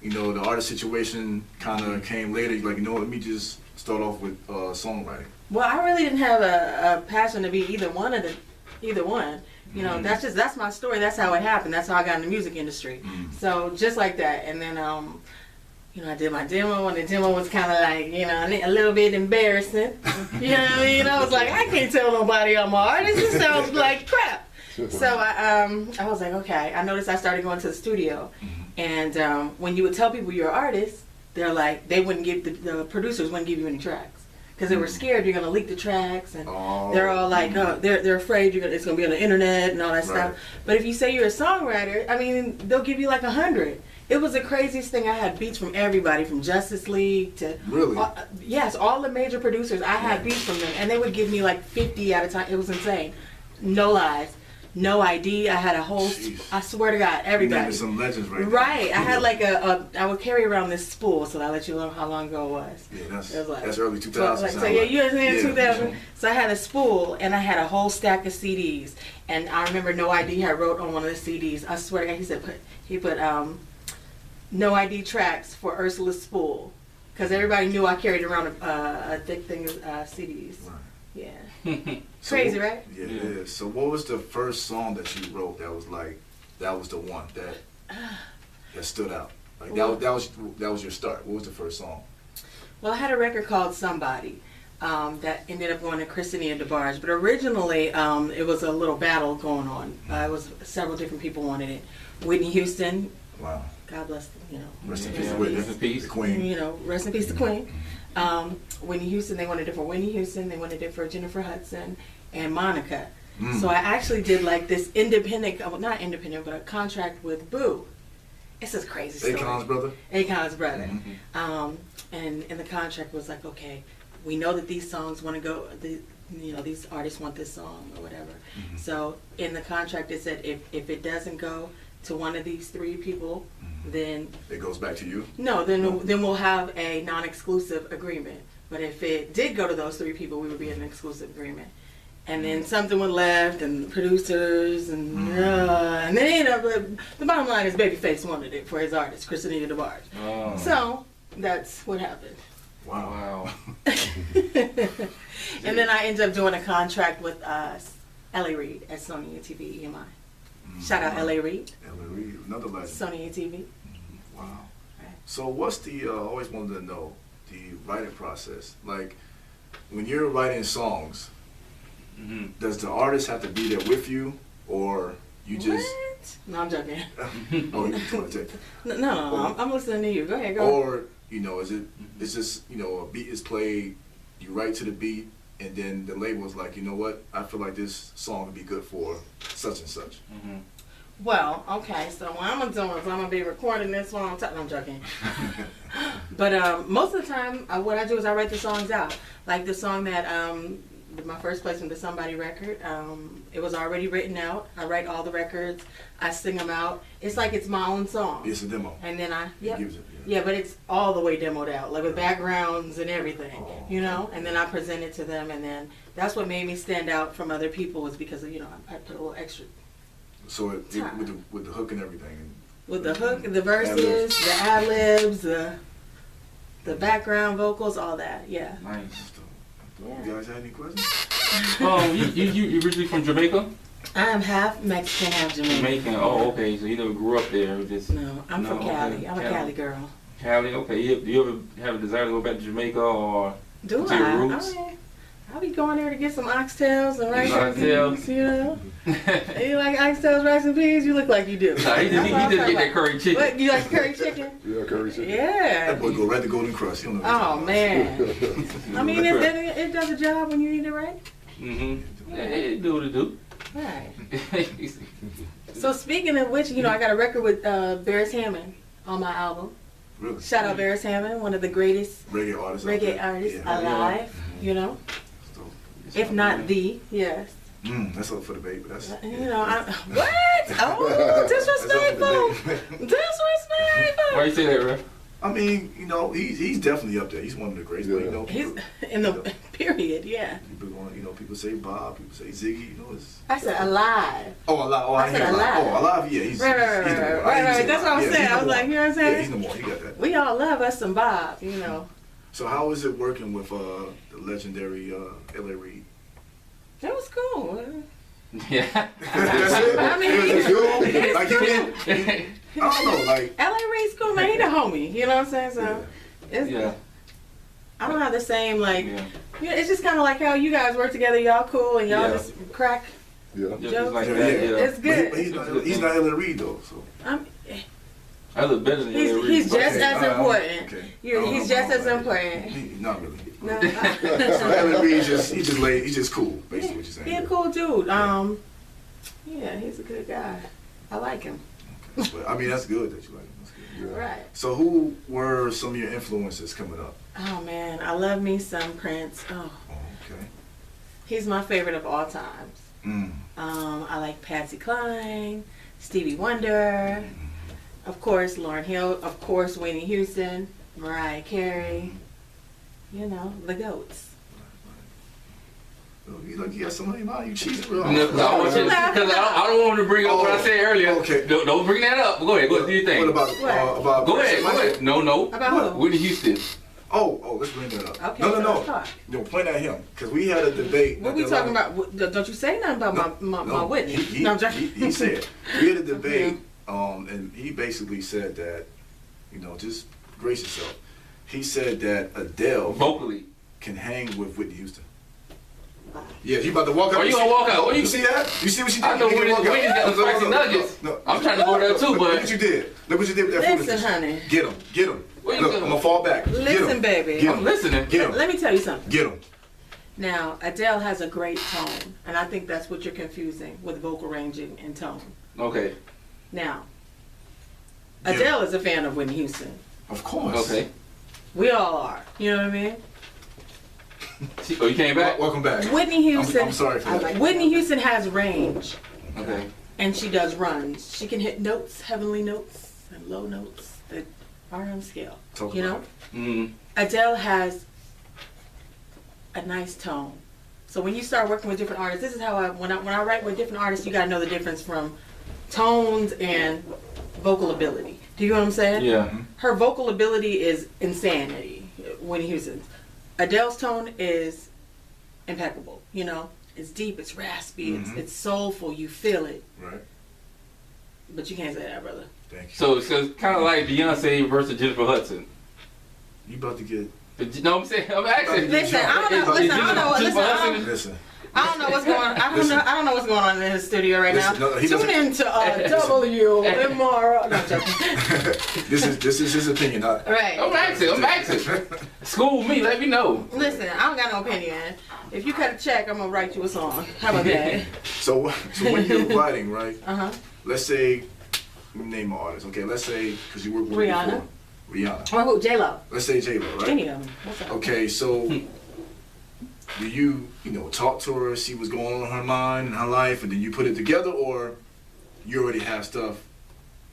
the artist situation kind of came later? You're like, let me just start off with songwriting. Well, I really didn't have a passion to be either one. That's my story. That's how it happened. That's how I got in the music industry. So just like that. And then, I did my demo, and the demo was kind of like, a little bit embarrassing. You know what I mean? I was like, I can't tell nobody I'm an artist. This sounds like crap. So I was like, okay. I noticed I started going to the studio, and when you would tell people you're an artist, they're like, they wouldn't give the producers wouldn't give you any tracks. Because they were scared you're gonna leak the tracks, and they're all like, they're afraid it's gonna be on the internet and all that stuff. But if you say you're a songwriter, I mean, they'll give you like 100. It was the craziest thing. I had beats from everybody, from Justice League to Really? Yes, all the major producers. I had beats from them, and they would give me like 50 at a time. It was insane. No lies. No ID. I had a whole. Jeez. I swear to God, everybody. Naming some legends right now. Right. I had like I would carry around this spool, so I'll let you know how long ago it was. Yeah, It was like, that's early 2000s. So yeah, you understand, Yeah. 2000. So I had a spool, and I had a whole stack of CDs, and I remember No ID had wrote on one of the CDs. I swear to God, he put No ID tracks for Ursula's spool, because everybody knew I carried around a thick thing of CDs. Right. Yeah. So Crazy, right? Yeah, it is. So what was the first song that you wrote that was the one that stood out? Like that was your start. What was the first song? Well, I had a record called Somebody. that ended up going to Christina DeBarge. But originally, it was a little battle going on. It was several different people wanted it. Whitney Houston, Wow. God bless, you know. Rest in Yeah, peace, rest Whitney. in peace. The Queen. You know, rest in peace, the Queen. Whitney Houston, they wanted it for Whitney Houston. They wanted it for Jennifer Hudson and Monica. So I actually did like this independent, not independent, but a contract with Boo. It's a crazy story. Akon's brother. Akon's brother. And the contract was like, okay, we know that these songs want to go, you know, these artists want this song or whatever. So in the contract it said if it doesn't go to one of these three people, then It goes back to you. no, then we'll have a non-exclusive agreement. But if it did go to those three people, we would be in an exclusive agreement. And then something went left, and producers, and then the bottom line is Babyface wanted it for his artist, Christina DeBarge. Oh. So that's what happened. Wow. Wow. And then I ended up doing a contract with L.A. Reid at Sony ATV EMI. Shout out L.A. Reid, Ella Reid, another legend. Sony ATV. Wow. So what's the, I always wanted to know, the writing process. Like, when you're writing songs, does the artist have to be there with you, or you just... What? No, I'm joking. Oh, you want to take... No, I'm listening to you. Go ahead, go. Or, you know, it's just, you know, a beat is played, you write to the beat, and then the label is like, you know what, I feel like this song would be good for such and such. Well, okay, so what I'm gonna do is I'm gonna be recording this while I'm joking. But most of the time, what I do is I write the songs out. Like the song that my first placement, the Somebody record, it was already written out. I write all the records, I sing them out. It's like it's my own song. It's a demo. And then He gives it, yeah, but it's all the way demoed out, like with backgrounds and everything, Oh, you know. And then I present it to them, and then that's what made me stand out from other people was because you know I put a little extra. So with the hook and everything. With the hook, the verses, the ad-libs, the background vocals, all that, yeah. Nice. Yeah. You guys have any questions? You originally from Jamaica? I am half Mexican, half Jamaican. Jamaican. Oh, okay. So you never grew up there. Just No, I'm from Cali. okay. I'm a Cali girl. Cali. Okay. Do you ever have a desire to go back to Jamaica or Do to your I? roots? I mean, I'll be going there to get some oxtails and rice and Oxtails. peas, you know. You like oxtails, rice and peas? You look like you do. Nah, he That's what I'm just talking get that about. curry chicken. What, you like curry chicken? Yeah, curry chicken. Yeah. That boy go right to Golden Crust. He don't know what Oh he's man. I mean, it does a job when you eat it right. Yeah, it do what it do. Right. So speaking of which, you know, I got a record with Barris Hammond on my album. Really? Shout out Barris Hammond, one of the greatest Reggae artists. out reggae there. artists Yeah. alive. You know, So, if not the, yes. that's up for debate, but that's. You know, what? Oh, disrespectful. Disrespectful. Why you say that, Ref? I mean, you know, he's definitely up there. He's one of the greats. But you know, He's people, in the period, yeah. people say Bob, people say Ziggy. You know, it's. I said alive. Oh, alive. Oh, I said hear alive. Oh, alive. Yeah, he's. Right. He's no more. Right. That's what I'm saying. I was like, you know what I'm saying? Yeah, he's no more. He got that. We all love us some Bob, you know. So how is it working with the legendary L.A. Reid? That was cool. Yeah. That's it. I mean, It's cool. it's Like you didn't. I don't know. Like. L.A. Reid's cool, man. He the homie. You know what I'm saying? So, Yeah. it's, Yeah. I don't have the same, like, Yeah. you know, it's just kind of like how you guys work together. Y'all cool and y'all Yeah. just crack. Yeah. Just like Yeah, that. yeah. Yeah. It's good. But he's not L.A. Reid though. So. I look better than you. He's just Okay, as important. Okay. He's just as important. Not really. No, So L.A. Reid he's just cool. Basically, what you're saying. he's a cool dude. Yeah, he's a good guy. I like him. But I mean, that's good that you like him. That's good. Yeah. Right. So who were some of your influences coming up? Oh man, I love me some Prince. Oh, Oh, okay. he's my favorite of all times. I like Patsy Cline, Stevie Wonder, of course Lauryn Hill, of course Whitney Houston, Mariah Carey. You know, the goats. You like you got some of your mind. You cheating real No, hard. I want you because I don't want to bring up what I said earlier. Okay. Don't bring that up. Go ahead. What do you think? What about What? about? Go ahead. No. About who? Whitney Houston. Oh, let's bring that up. Okay, so let's No. talk. No, point at him because we had a debate. What we talking about? Don't you say nothing about my Whitney? No, I'm joking. He said we had a debate, and he basically said that, you know, just brace yourself. He said that Adele, Vocally. can hang with Whitney Houston. Yeah, you about to walk out. Are you gonna walk out? What You see that? You see what she did? I know You Whitney walk out. got the spicy nuggets. I'm trying to go there too, Look but what you did. Look what you did with that Listen, foolishness. honey. Get him. Get him. Where you Look, going? I'm gonna fall back. Listen, baby. Get I'm him. listening. Get him. Let me tell you something. Get him. Now, Adele has a great tone, and I think that's what you're confusing with vocal ranging and tone. Okay. Now, Yeah. Adele is a fan of Whitney Houston. Of course. Okay. We all are. You know what I mean? Oh, you came back? Welcome back. Whitney Houston. I'm sorry for that. Whitney Houston has range, Okay. and she does runs. She can hit notes, heavenly notes, and low notes that are on scale. Talk You know? about Mm. Adele has a nice tone. So when you start working with different artists, this is how when I write with different artists, you got to know the difference from tones and vocal ability. Do you know what I'm saying? Yeah. Her vocal ability is insanity. Whitney Houston's. Adele's tone is impeccable. You know, it's deep, it's raspy, it's soulful. You feel it, Right. but you can't say that, brother. Thank you. So it's kind of like Beyonce versus Jennifer Hudson. You about to get. You know what I'm saying? I'm asking. Listen, I don't know. Listen, I don't know. Listen, Listen. I don't know what's going on. I don't know what's going on in his studio right Listen, now. no, he Tune doesn't- into WMR. No, I'm joking. This is his opinion. Right. I'm asking. School me. Let me know. Listen, I don't got no opinion. If you cut a check, I'm gonna write you a song. How about that? So when you're writing, right? Uh-huh. Let's say, name an artist. Okay, let's say because you worked with her Rihanna. before. Rihanna. Or who? J-Lo. Let's say J-Lo, right? Any of them. What's up? Okay, so do you talk to her, see what's going on in her mind and her life, and then you put it together, or you already have stuff,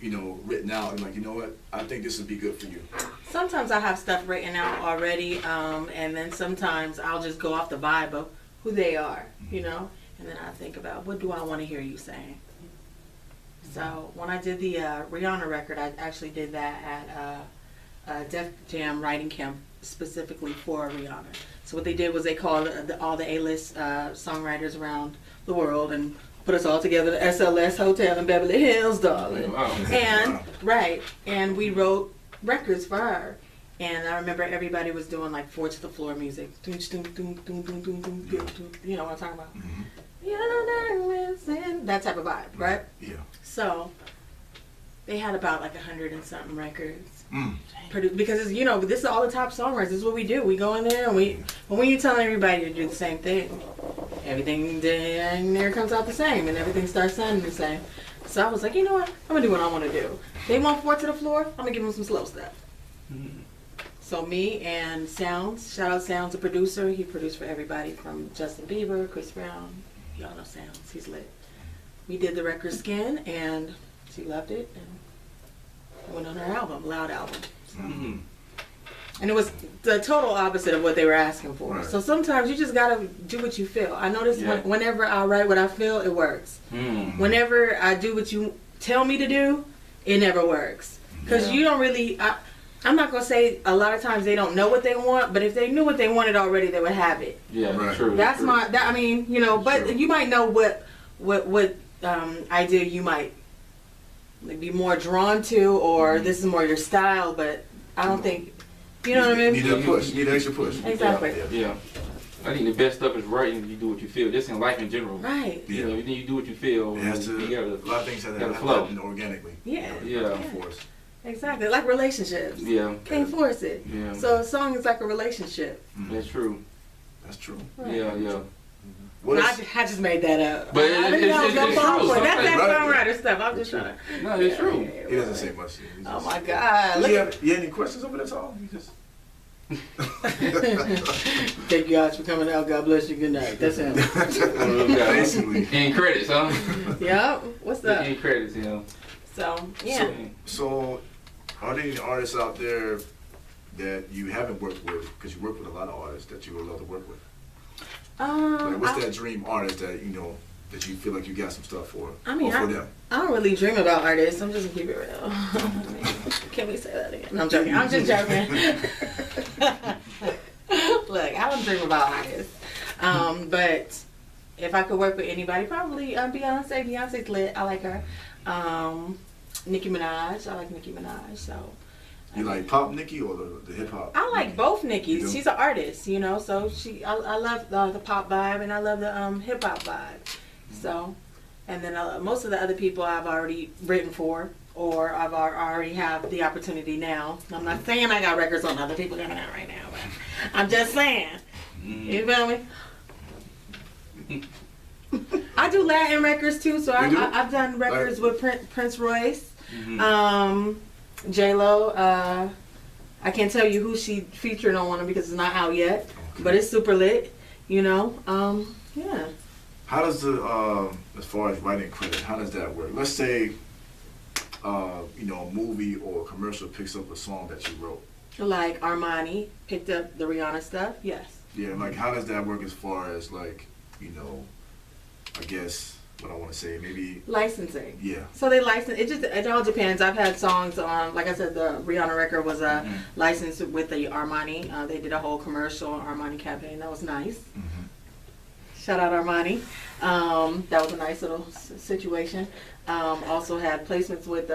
written out and like, you know what, I think this would be good for you. Sometimes I have stuff written out already, and then sometimes I'll just go off the vibe of who they are, and then I think about what do I want to hear you saying. So when I did the Rihanna record, I actually did that at Def Jam writing camp specifically for Rihanna. So what they did was they called all the A-list songwriters around the world and put us all together at SLS Hotel in Beverly Hills, darling. Wow. And and we wrote records for her. And I remember everybody was doing like 4 to the floor music. You know what I'm talking about? That type of vibe, right? Yeah. So they had about like 100 and something records. Mm. Because this is all the top songwriters. This is what we do. We go in there and but when you're telling everybody to do the same thing, everything there comes out the same and everything starts sounding the same. So I was like, you know what? I'm gonna do what I want to do. They want 4 to the floor. I'm gonna give them some slow stuff. So me and Sounds, shout out Sounds, a producer. He produced for everybody from Justin Bieber, Chris Brown. Y'all know Sounds. He's lit. We did the record Skin and she loved it and went on her album, Loud album. So. Mm-hmm. And it was the total opposite of what they were asking for. Right. So sometimes you just gotta do what you feel. I notice Yeah. whenever I write what I feel, it works. Mm. Whenever I do what you tell me to do, it never works. Because Yeah. you don't really, I'm not gonna say a lot of times they don't know what they want, but if they knew what they wanted already, they would have it. Yeah, Right. true. That's true. but Sure. you might know what idea you might be more drawn to, or this is more your style, but I don't think, you know what I mean? Need that push. Need that extra push. Exactly. Yeah. I think the best stuff is writing. You do what you feel. Just in life in general. Right. You know, you do what you feel. It has to. You gotta, A lot of things have gotta to flow. happen organically. Yeah. Yeah. Of course. Exactly. Like relationships. Yeah. Can't force it. Yeah. So a song is like a relationship. That's true. That's true. Yeah, yeah. What I is, just made that up. But I didn't know I was gonna it's fall true. for it. That's that Right. songwriter stuff. I'm just trying to. No, it's true. he doesn't say much. He Oh just- my God. Look You at have any questions over that song? You just. Thank you guys for coming out. God bless you. Good night. That's him. Basically. In credits, huh? Yep. What's up? In credits, you know. So yeah. So, are there any artists out there that you haven't worked with? Because you work with a lot of artists that you would love to work with. Like, what's that dream artist that that you feel like you got some stuff for? I mean, or for them? I don't really dream about artists. I'm just gonna keep it real. Can we say that again? No, I'm joking. I'm just joking. Look, I don't dream about artists. But if I could work with anybody, probably Beyonce. Beyonce's lit. I like her. Nicki Minaj. I like Nicki Minaj. So You like pop Nicki or the hip hop? I like both You Nicki's. do? She's an artist, you know, so I love the pop vibe and I love the hip hop vibe. So, and then most of the other people I've already written for, or I've already have the opportunity now. I'm not saying I got records on other people coming out right now, but I'm just saying. You feel me? I do Latin records too, so You do? I've done records with Prince Royce, Mm-hmm. J-Lo. I can't tell you who she featured on one because it's not out yet, but it's super lit, you know. Yeah. How does the as far as writing credit, how does that work? Let's say you know, a movie or a commercial picks up a song that you wrote. Like Armani picked up the Rihanna stuff, yes. Yeah, like how does that work as far as like, you know, I guess what I want to say, maybe Licensing. yeah. So they license it all depends. I've had songs on, like I said, the Rihanna record was licensed with the Armani. They did a whole commercial Armani campaign. That was nice. Shout out Armani. That was a nice little situation. Also had placements with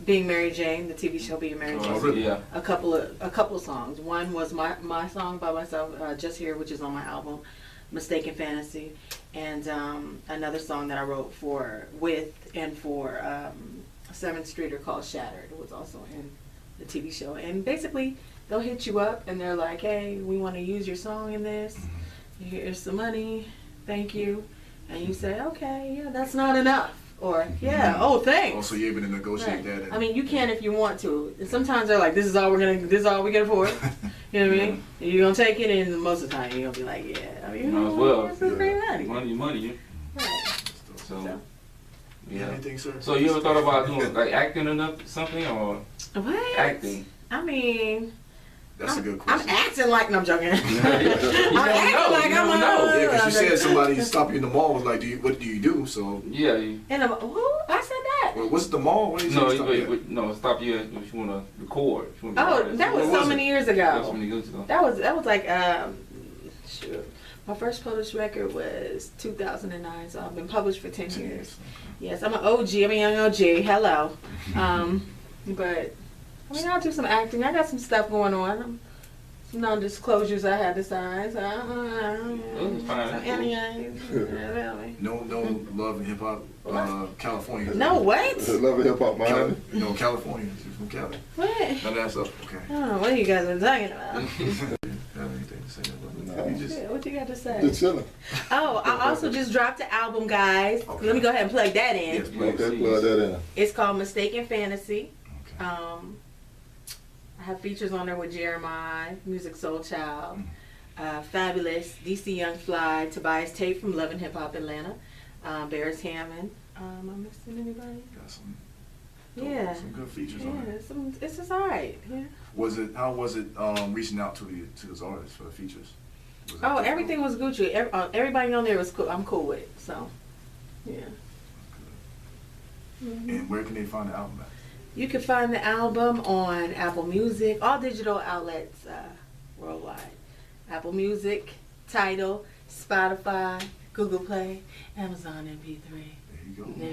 Being Mary Jane, the TV show Being Mary Jane. Oh, really? Yeah. A couple of songs. One was my song by myself, Just Here, which is on my album, Mistaken Fantasy, and another song that I wrote for 7th Streeter called Shattered. It was also in the TV show. And basically, they'll hit you up and they're like, hey, we want to use your song in this. Here's some money. Thank you. And you say, okay, yeah, that's not enough. Or, yeah, oh, thanks. Also, you're able to negotiate Right. that. And, I mean, you can if you want to. And sometimes they're like, this is all we can afford. You know what I mean? And you're going to take it, and most of the time you're going to be like, yeah. I mean, Might as well. This is great money. Money. Right. So, yeah. yeah. Anything, sir? So you ever thought about doing like acting or something, or What? acting? I mean, That's a good I'm question. acting like, no, I'm joking. You I'm never acting know. like You I'm never know. Yeah, because you said somebody stopped you in the mall was like, what do you do? So, Yeah. Who? I said that. well, what's the mall? What did you No, say stop you at? no. Stop you if you want to record. If you wanna be an Oh, artist. that was What so was many years That was ago. many years ago. That was like, shoot. My first published record was 2009, so I've been published for 10 years. Yes, I'm an OG. I'm a young OG. Hello. But I mean, I'll do some acting. I got some stuff going on. Some non-disclosures I had to sign. So, That's fine. No love in hip hop, California. No, what? Love and hip hop, man. No, California. She's from Cali. What? None of that stuff. Okay. I don't know what you guys are talking about. Have anything to say about it? You just, What you got to say? Just chilling. Oh, I also just dropped the album, guys. Okay. Let me go ahead and plug that in. yes, please. Okay, plug that in. It's called Mistaken Fantasy. Okay. I have features on there with Jeremiah, Music Soul Child, Fabulous, DC Young Fly, Tobias Tate from Love and Hip Hop Atlanta, Barris Hammond. Am I missing anybody? Got some, Yeah. some good features on Yeah, it. it's just alright. Yeah. How was it reaching out to those artists for the features? Was it Oh, difficult? everything was Gucci. Everybody on there was cool. I'm cool with it. So, yeah. And where can they find the album at? You can find the album on Apple Music, all digital outlets worldwide. Apple Music, Tidal, Spotify, Google Play, Amazon MP3. There you go. There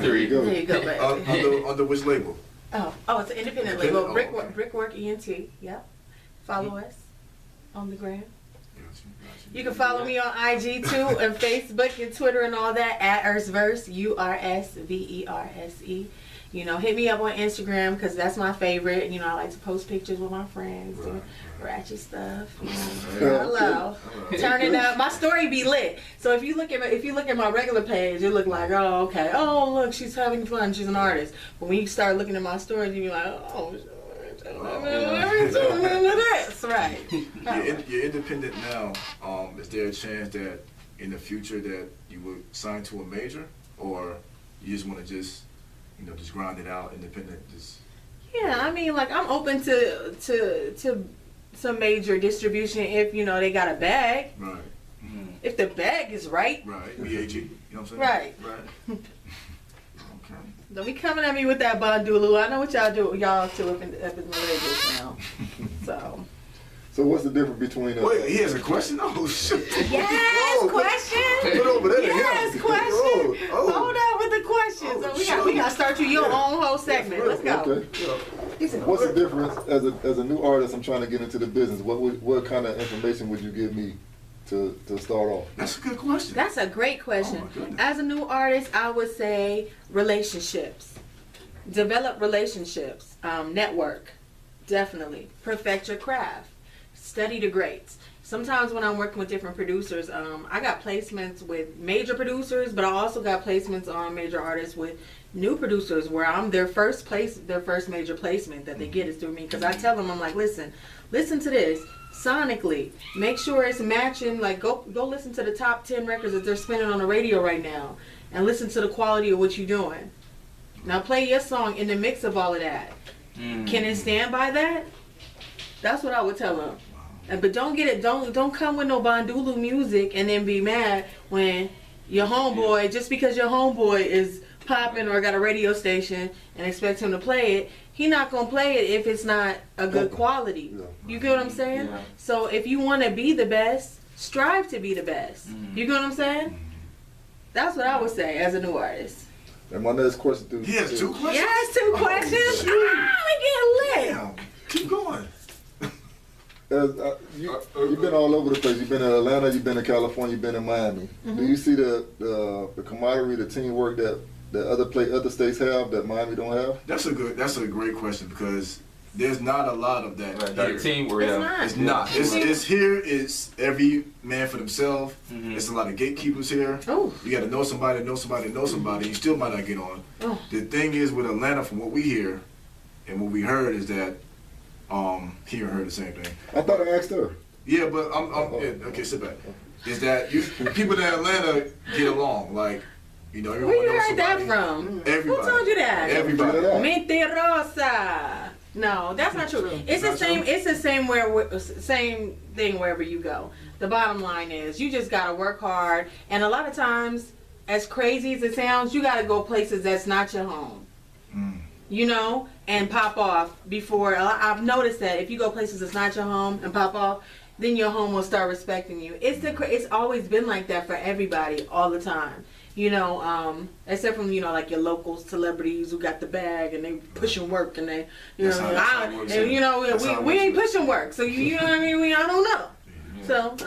There you you go. go. There you go, baby. Under which label? Oh, it's an independent label. Independent? Oh, okay. Brickwork ENT. Yep. Follow us on the gram. Got you. You can follow me on IG too, and Facebook and Twitter and all that at Ursverse, URSVERSE. You know, hit me up on Instagram because that's my favorite. You know, I like to post pictures with my friends, do ratchet stuff. You know. Hello, turn it up. My story be lit. So if you look at my regular page, it look like, oh, okay, oh look, she's having fun, she's an artist. But when you start looking at my stories, you be like, oh. That's right. You're independent now. Is there a chance that in the future that you would sign to a major, or you just want to just grind it out, independent? Yeah, I mean, like I'm open to some major distribution if they got a bag. Right. If the bag is right. Right. BAG. You know what I'm saying? Right. Right. Okay. Don't be coming at me with that bondulu. I know what y'all do. Y'all two up in the labels now. So what's the difference between Wait, he has a question? Oh shit. Yes, Whoa, question. Put over there. Yes, yeah. question. Oh. Hold up with the questions. Oh, So we got to start you your own whole segment. Let's go. Okay. Yeah. What's the difference as a new artist? I'm trying to get into the business. What kind of information would you give me to start off? That's a good question. That's a great question. Oh, my goodness. As a new artist, I would say relationships. Develop relationships. Network. Definitely. Perfect your craft. Study the greats. Sometimes when I'm working with different producers, I got placements with major producers, but I also got placements on major artists with new producers where I'm their first major placement that they get is through me. Because I tell them, I'm like, listen to this. Sonically, make sure it's matching. Like, go listen to the top 10 records that they're spinning on the radio right now, and listen to the quality of what you're doing. Now play your song in the mix of all of that. Can it stand by that? That's what I would tell them. But don't come with no Bondulu music and then be mad when your homeboy, just because your homeboy is popping or got a radio station and expect him to play it, he not gonna play it if it's not a good quality. You get what I'm saying? Yeah. So if you want to be the best, strive to be the best. You get what I'm saying? That's what I would say as a new artist. And my next question He has 2 questions? Yes, 2 questions. shoot. We get lit. Damn. Keep going. You've been all over the place. You've been in Atlanta, you've been in California, you've been in Miami. Do you see the camaraderie, the teamwork that other states have that Miami don't have? That's a great question because there's not a lot of that Right, here. that teamwork. It's Yeah. not. It's not. It's here. It's every man for themselves. It's a lot of gatekeepers here. Oh. You got to know somebody, know somebody, know somebody. You still might not get on. Oh. The thing is with Atlanta, from what we hear and what we heard, is that he heard the same thing. I thought I asked her. Yeah, but yeah, okay, sit back. Is that people in Atlanta get along? Like, everyone Where you knows heard that somebody. from? Everybody. Who told you that? Everybody. Mentirosa. No, that's not true. It's the Not same. true? It's the same thing wherever you go. The bottom line is you just gotta work hard, and a lot of times, as crazy as it sounds, you gotta go places that's not your home. And pop off before. I've noticed that if you go places that's not your home and pop off, then your home will start respecting you. It's always been like that for everybody all the time. Except from like your local celebrities who got the bag and they pushing work and they That's how it works, yeah. we ain't pushing work, so you know what I mean. I don't know. So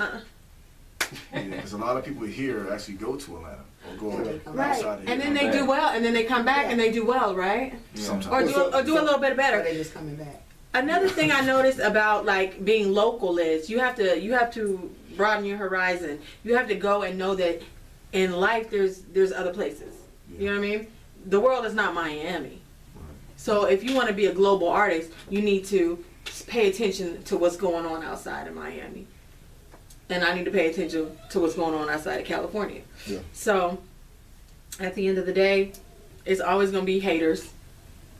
Yeah, because a lot of people here actually go to Atlanta or go right, outside of here. and then they do well, and then they come back and they do well, right? Sometimes. Or do a little bit better. Or they just coming back. Another thing I noticed about like being local is you have to broaden your horizon. You have to go and know that in life there's other places. You know what I mean? The world is not Miami. So if you want to be a global artist, you need to pay attention to what's going on outside of Miami. And I need to pay attention to what's going on outside of California. Yeah. So at the end of the day, it's always going to be haters,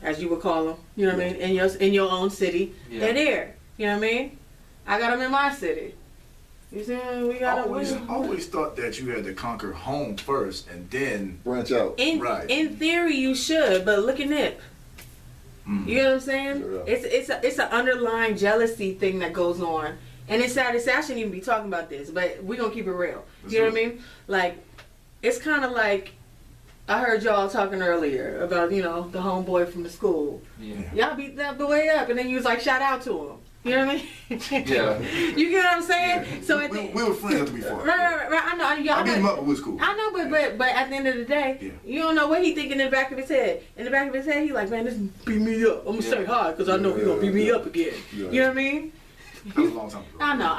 as you would call them. You know what I mean? In your own city, they're there. You know what I mean? I got them in my city. You see, we got I always thought that you had to conquer home first and then Branch out. Right. In theory, you should, but look at Nip. You know what I'm saying? Yeah. It's an underlying jealousy thing that goes on, and it's sad. I shouldn't even be talking about this, but we're gonna keep it real. You know what I mean? Like, it's kind of like I heard y'all talking earlier about the homeboy from the school. Yeah. Y'all beat that boy up, and then you was like, shout out to him. You know what I mean? Yeah. You get what I'm saying? So at we were friends after before. right. I know. I beat him up, but it was cool. I know, but at the end of the day, you don't know what he thinking in the back of his head. In the back of his head, he like, man, this beat me up. I'm gonna say hi because I know he gonna beat me up again. Yeah. You know what I mean? That was a long time ago. I know.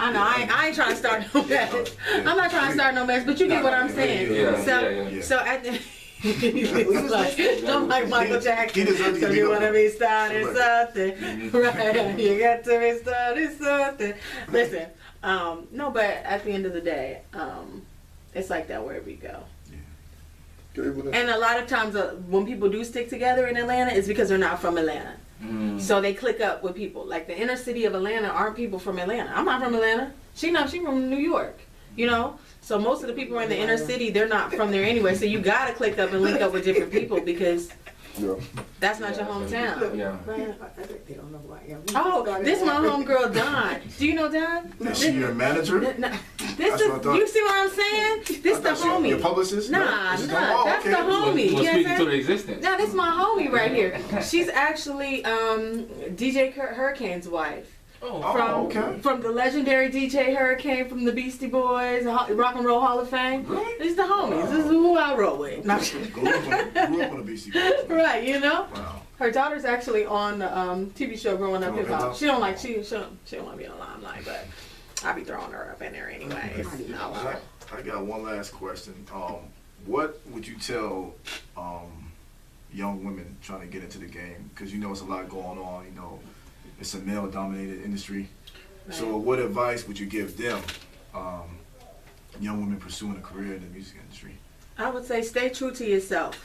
I ain't trying to start no mess. I'm not trying to start no mess, but you get what I'm saying. Yeah. So at the I'm like Michael Jackson. He deserved to So get you beat up. wanna be starting something, right? You got to be starting something. Listen, no, but at the end of the day, it's like that wherever you go. And a lot of times when people do stick together in Atlanta, it's because they're not from Atlanta. So they click up with people. Like the inner city of Atlanta aren't people from Atlanta. I'm not from Atlanta. She from New York. So most of the people in the inner city, they're not from there anyway. So you gotta click up and link up with different people because Yeah. That's not your hometown. Yeah. Right. They don't know who I am. Oh, this my homegirl Don. Do you know Don? Is she your manager? This That's is, what I thought. you see what I'm saying? This the homie. Your publicist? Nah, Is it- nah, oh, that's okay. the homie. Well, You speaking to understand? the existence. Now this my homie right here. She's actually DJ Hurricane's wife. Oh, Oh, okay. From the legendary DJ Hurricane from the Beastie Boys, Rock and Roll Hall of Fame. Really? These the homies. This is who I roll with. No, I'm kidding. Grew up on the BC Boys. Right, you know. Wow. Her daughter's actually on the TV show Growing Up Growing Hip Hop. Up. She don't want to be in the limelight, but I be throwing her up in there anyway. I got one last question. What would you tell young women trying to get into the game? Because you know it's a lot going on. You know, it's a male-dominated industry. So, what advice would you give them, young women pursuing a career in the music industry? I would say stay true to yourself.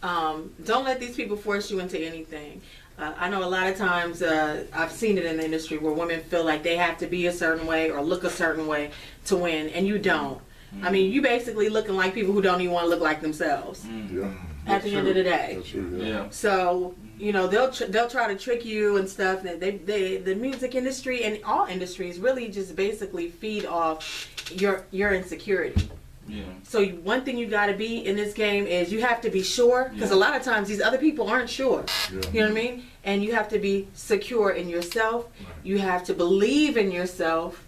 Don't let these people force you into anything. I know a lot of times I've seen it in the industry where women feel like they have to be a certain way or look a certain way to win, and you don't. I mean, you basically looking like people who don't even want to look like themselves Yeah. at the end of the day. That's true. Yeah. So, you know, they'll try to trick you and stuff. The music industry and all industries really just basically feed off your insecurity. Yeah. So one thing you got to be in this game is you have to be sure, because a lot of times these other people aren't sure. Yeah. You know what I mean? And you have to be secure in yourself. You have to believe in yourself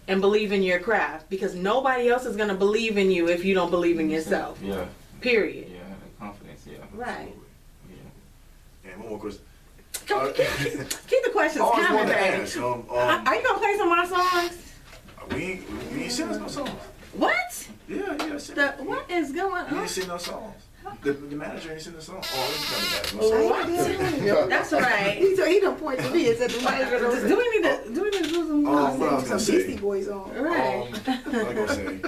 and believe in your craft, because nobody else is going to believe in you if you don't believe in yourself. Yeah. Period. Yeah. The confidence. Yeah. Right. Yeah. And one more question. Come, keep the questions I always coming, wanted to baby. ask. Are you going to play some of my songs? We ain't sing no songs. What? Yeah, sing. What is going You on? ain't sing no songs. The manager ain't sing the song. Oh, it's What? Yeah. That's right. He done point to me and said the manager don't Do we need to do some Oh, what I was some gonna say. Beastie Boys on. Right. Like I say,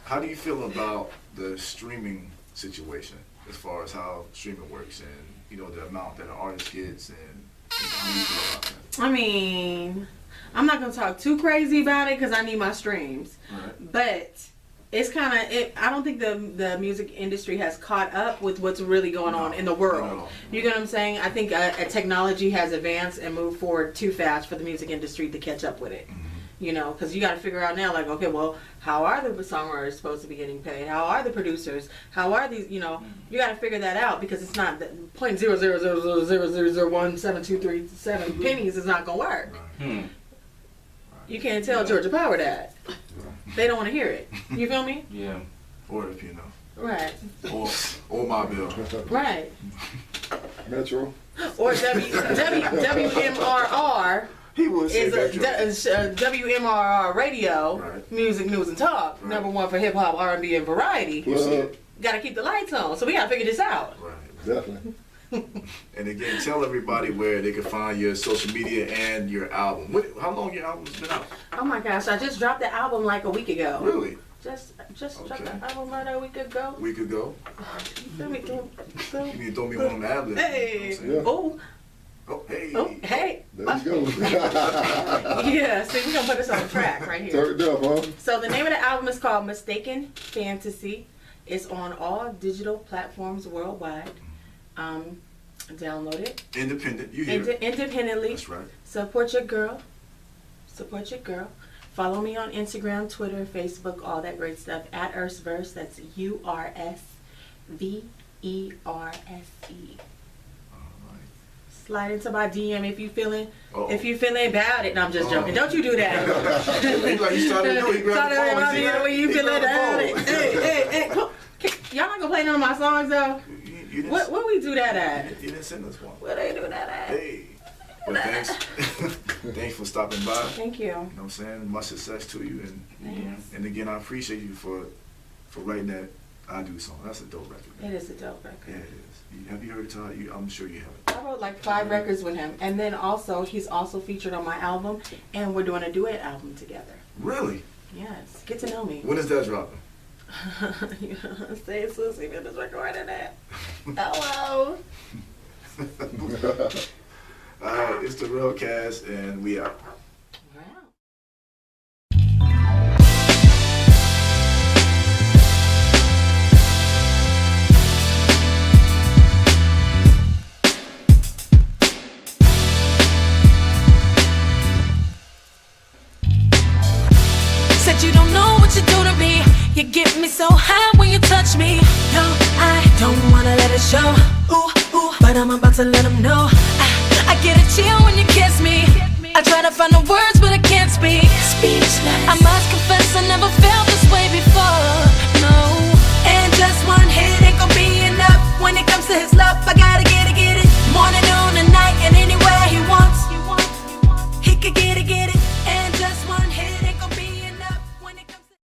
how do you feel about the streaming situation as far as how streaming works and, you know, the amount that an artist gets and how do you feel about that? I mean, I'm not gonna talk too crazy about it because I need my streams. Right. But it's kind of I don't think the music industry has caught up with what's really going on in the world. No. You get what I'm saying? I think technology has advanced and moved forward too fast for the music industry to catch up with it. You know, because you got to figure out now, like, okay, well, how are the songwriters supposed to be getting paid? How are the producers? How are these? You know, you got to figure that out, because it's not .00000017237 pennies is not gonna work. You can't tell Georgia Power that. They don't want to hear it. You feel me? Yeah. Or the piano. Right. Or my bill. Right. Metro. Or WMRR He would say is that. WMRR radio, Right. music, news, and talk. Right. Number one for hip hop, R&B, and variety. Well, Got to keep the lights on, so we got to figure this out. Right. definitely. And again, tell everybody where they can find your social media and your album. How long your album's been out? Oh my gosh, I just dropped the album like a week ago. Really? Just dropped Okay. the album right a week ago. A week ago? Feel me? You need to throw me one of them ad-libs. Hey. You know what I'm saying? Oh, Oh, hey. oh, hey. There you go. Yeah, see, we're going to put this on the track right here. Turn it up, huh? So the name of the album is called Mistaken Fantasy. It's on all digital platforms worldwide. Download it. Independent. You hear it. Independently. That's right. Support your girl. Support your girl. Follow me on Instagram, Twitter, Facebook, all that great stuff. At Ursverse. That's URSVERSE. Slide into my DM if you feeling Uh-oh. if you feeling about it. No, I'm just joking. Don't you do that. He like he started to do. He grabbed the phone. He said, when you he feeling grabbed about the it. phone. Hey, come- y'all not gonna play none of my songs though. You didn't, What we do that at? You didn't send us one. Where they do that at? Hey. Well, thanks. Thanks for stopping by. Thank you. You know what I'm saying? Much success to you. And again, I appreciate you for writing that I Do song. That's a dope record. It is a dope record. Yeah, it is. Have you heard it, Todd? I'm sure you have. I wrote like 5 records with him, and then also he's also featured on my album, and we're doing a duet album together. Really? Yes, get to know me. When is that dropping? You know what I'm saying, Susie, we're just recording that. Hello. All right, it's the Real Cast, and we out. Said you don't know what you do to me. You get me so high when you touch me. No, I don't wanna let it show. Ooh, ooh, but I'm about to let them know. I get a chill when you kiss me. I try to find the words, but I can't speak. Speechless. I'm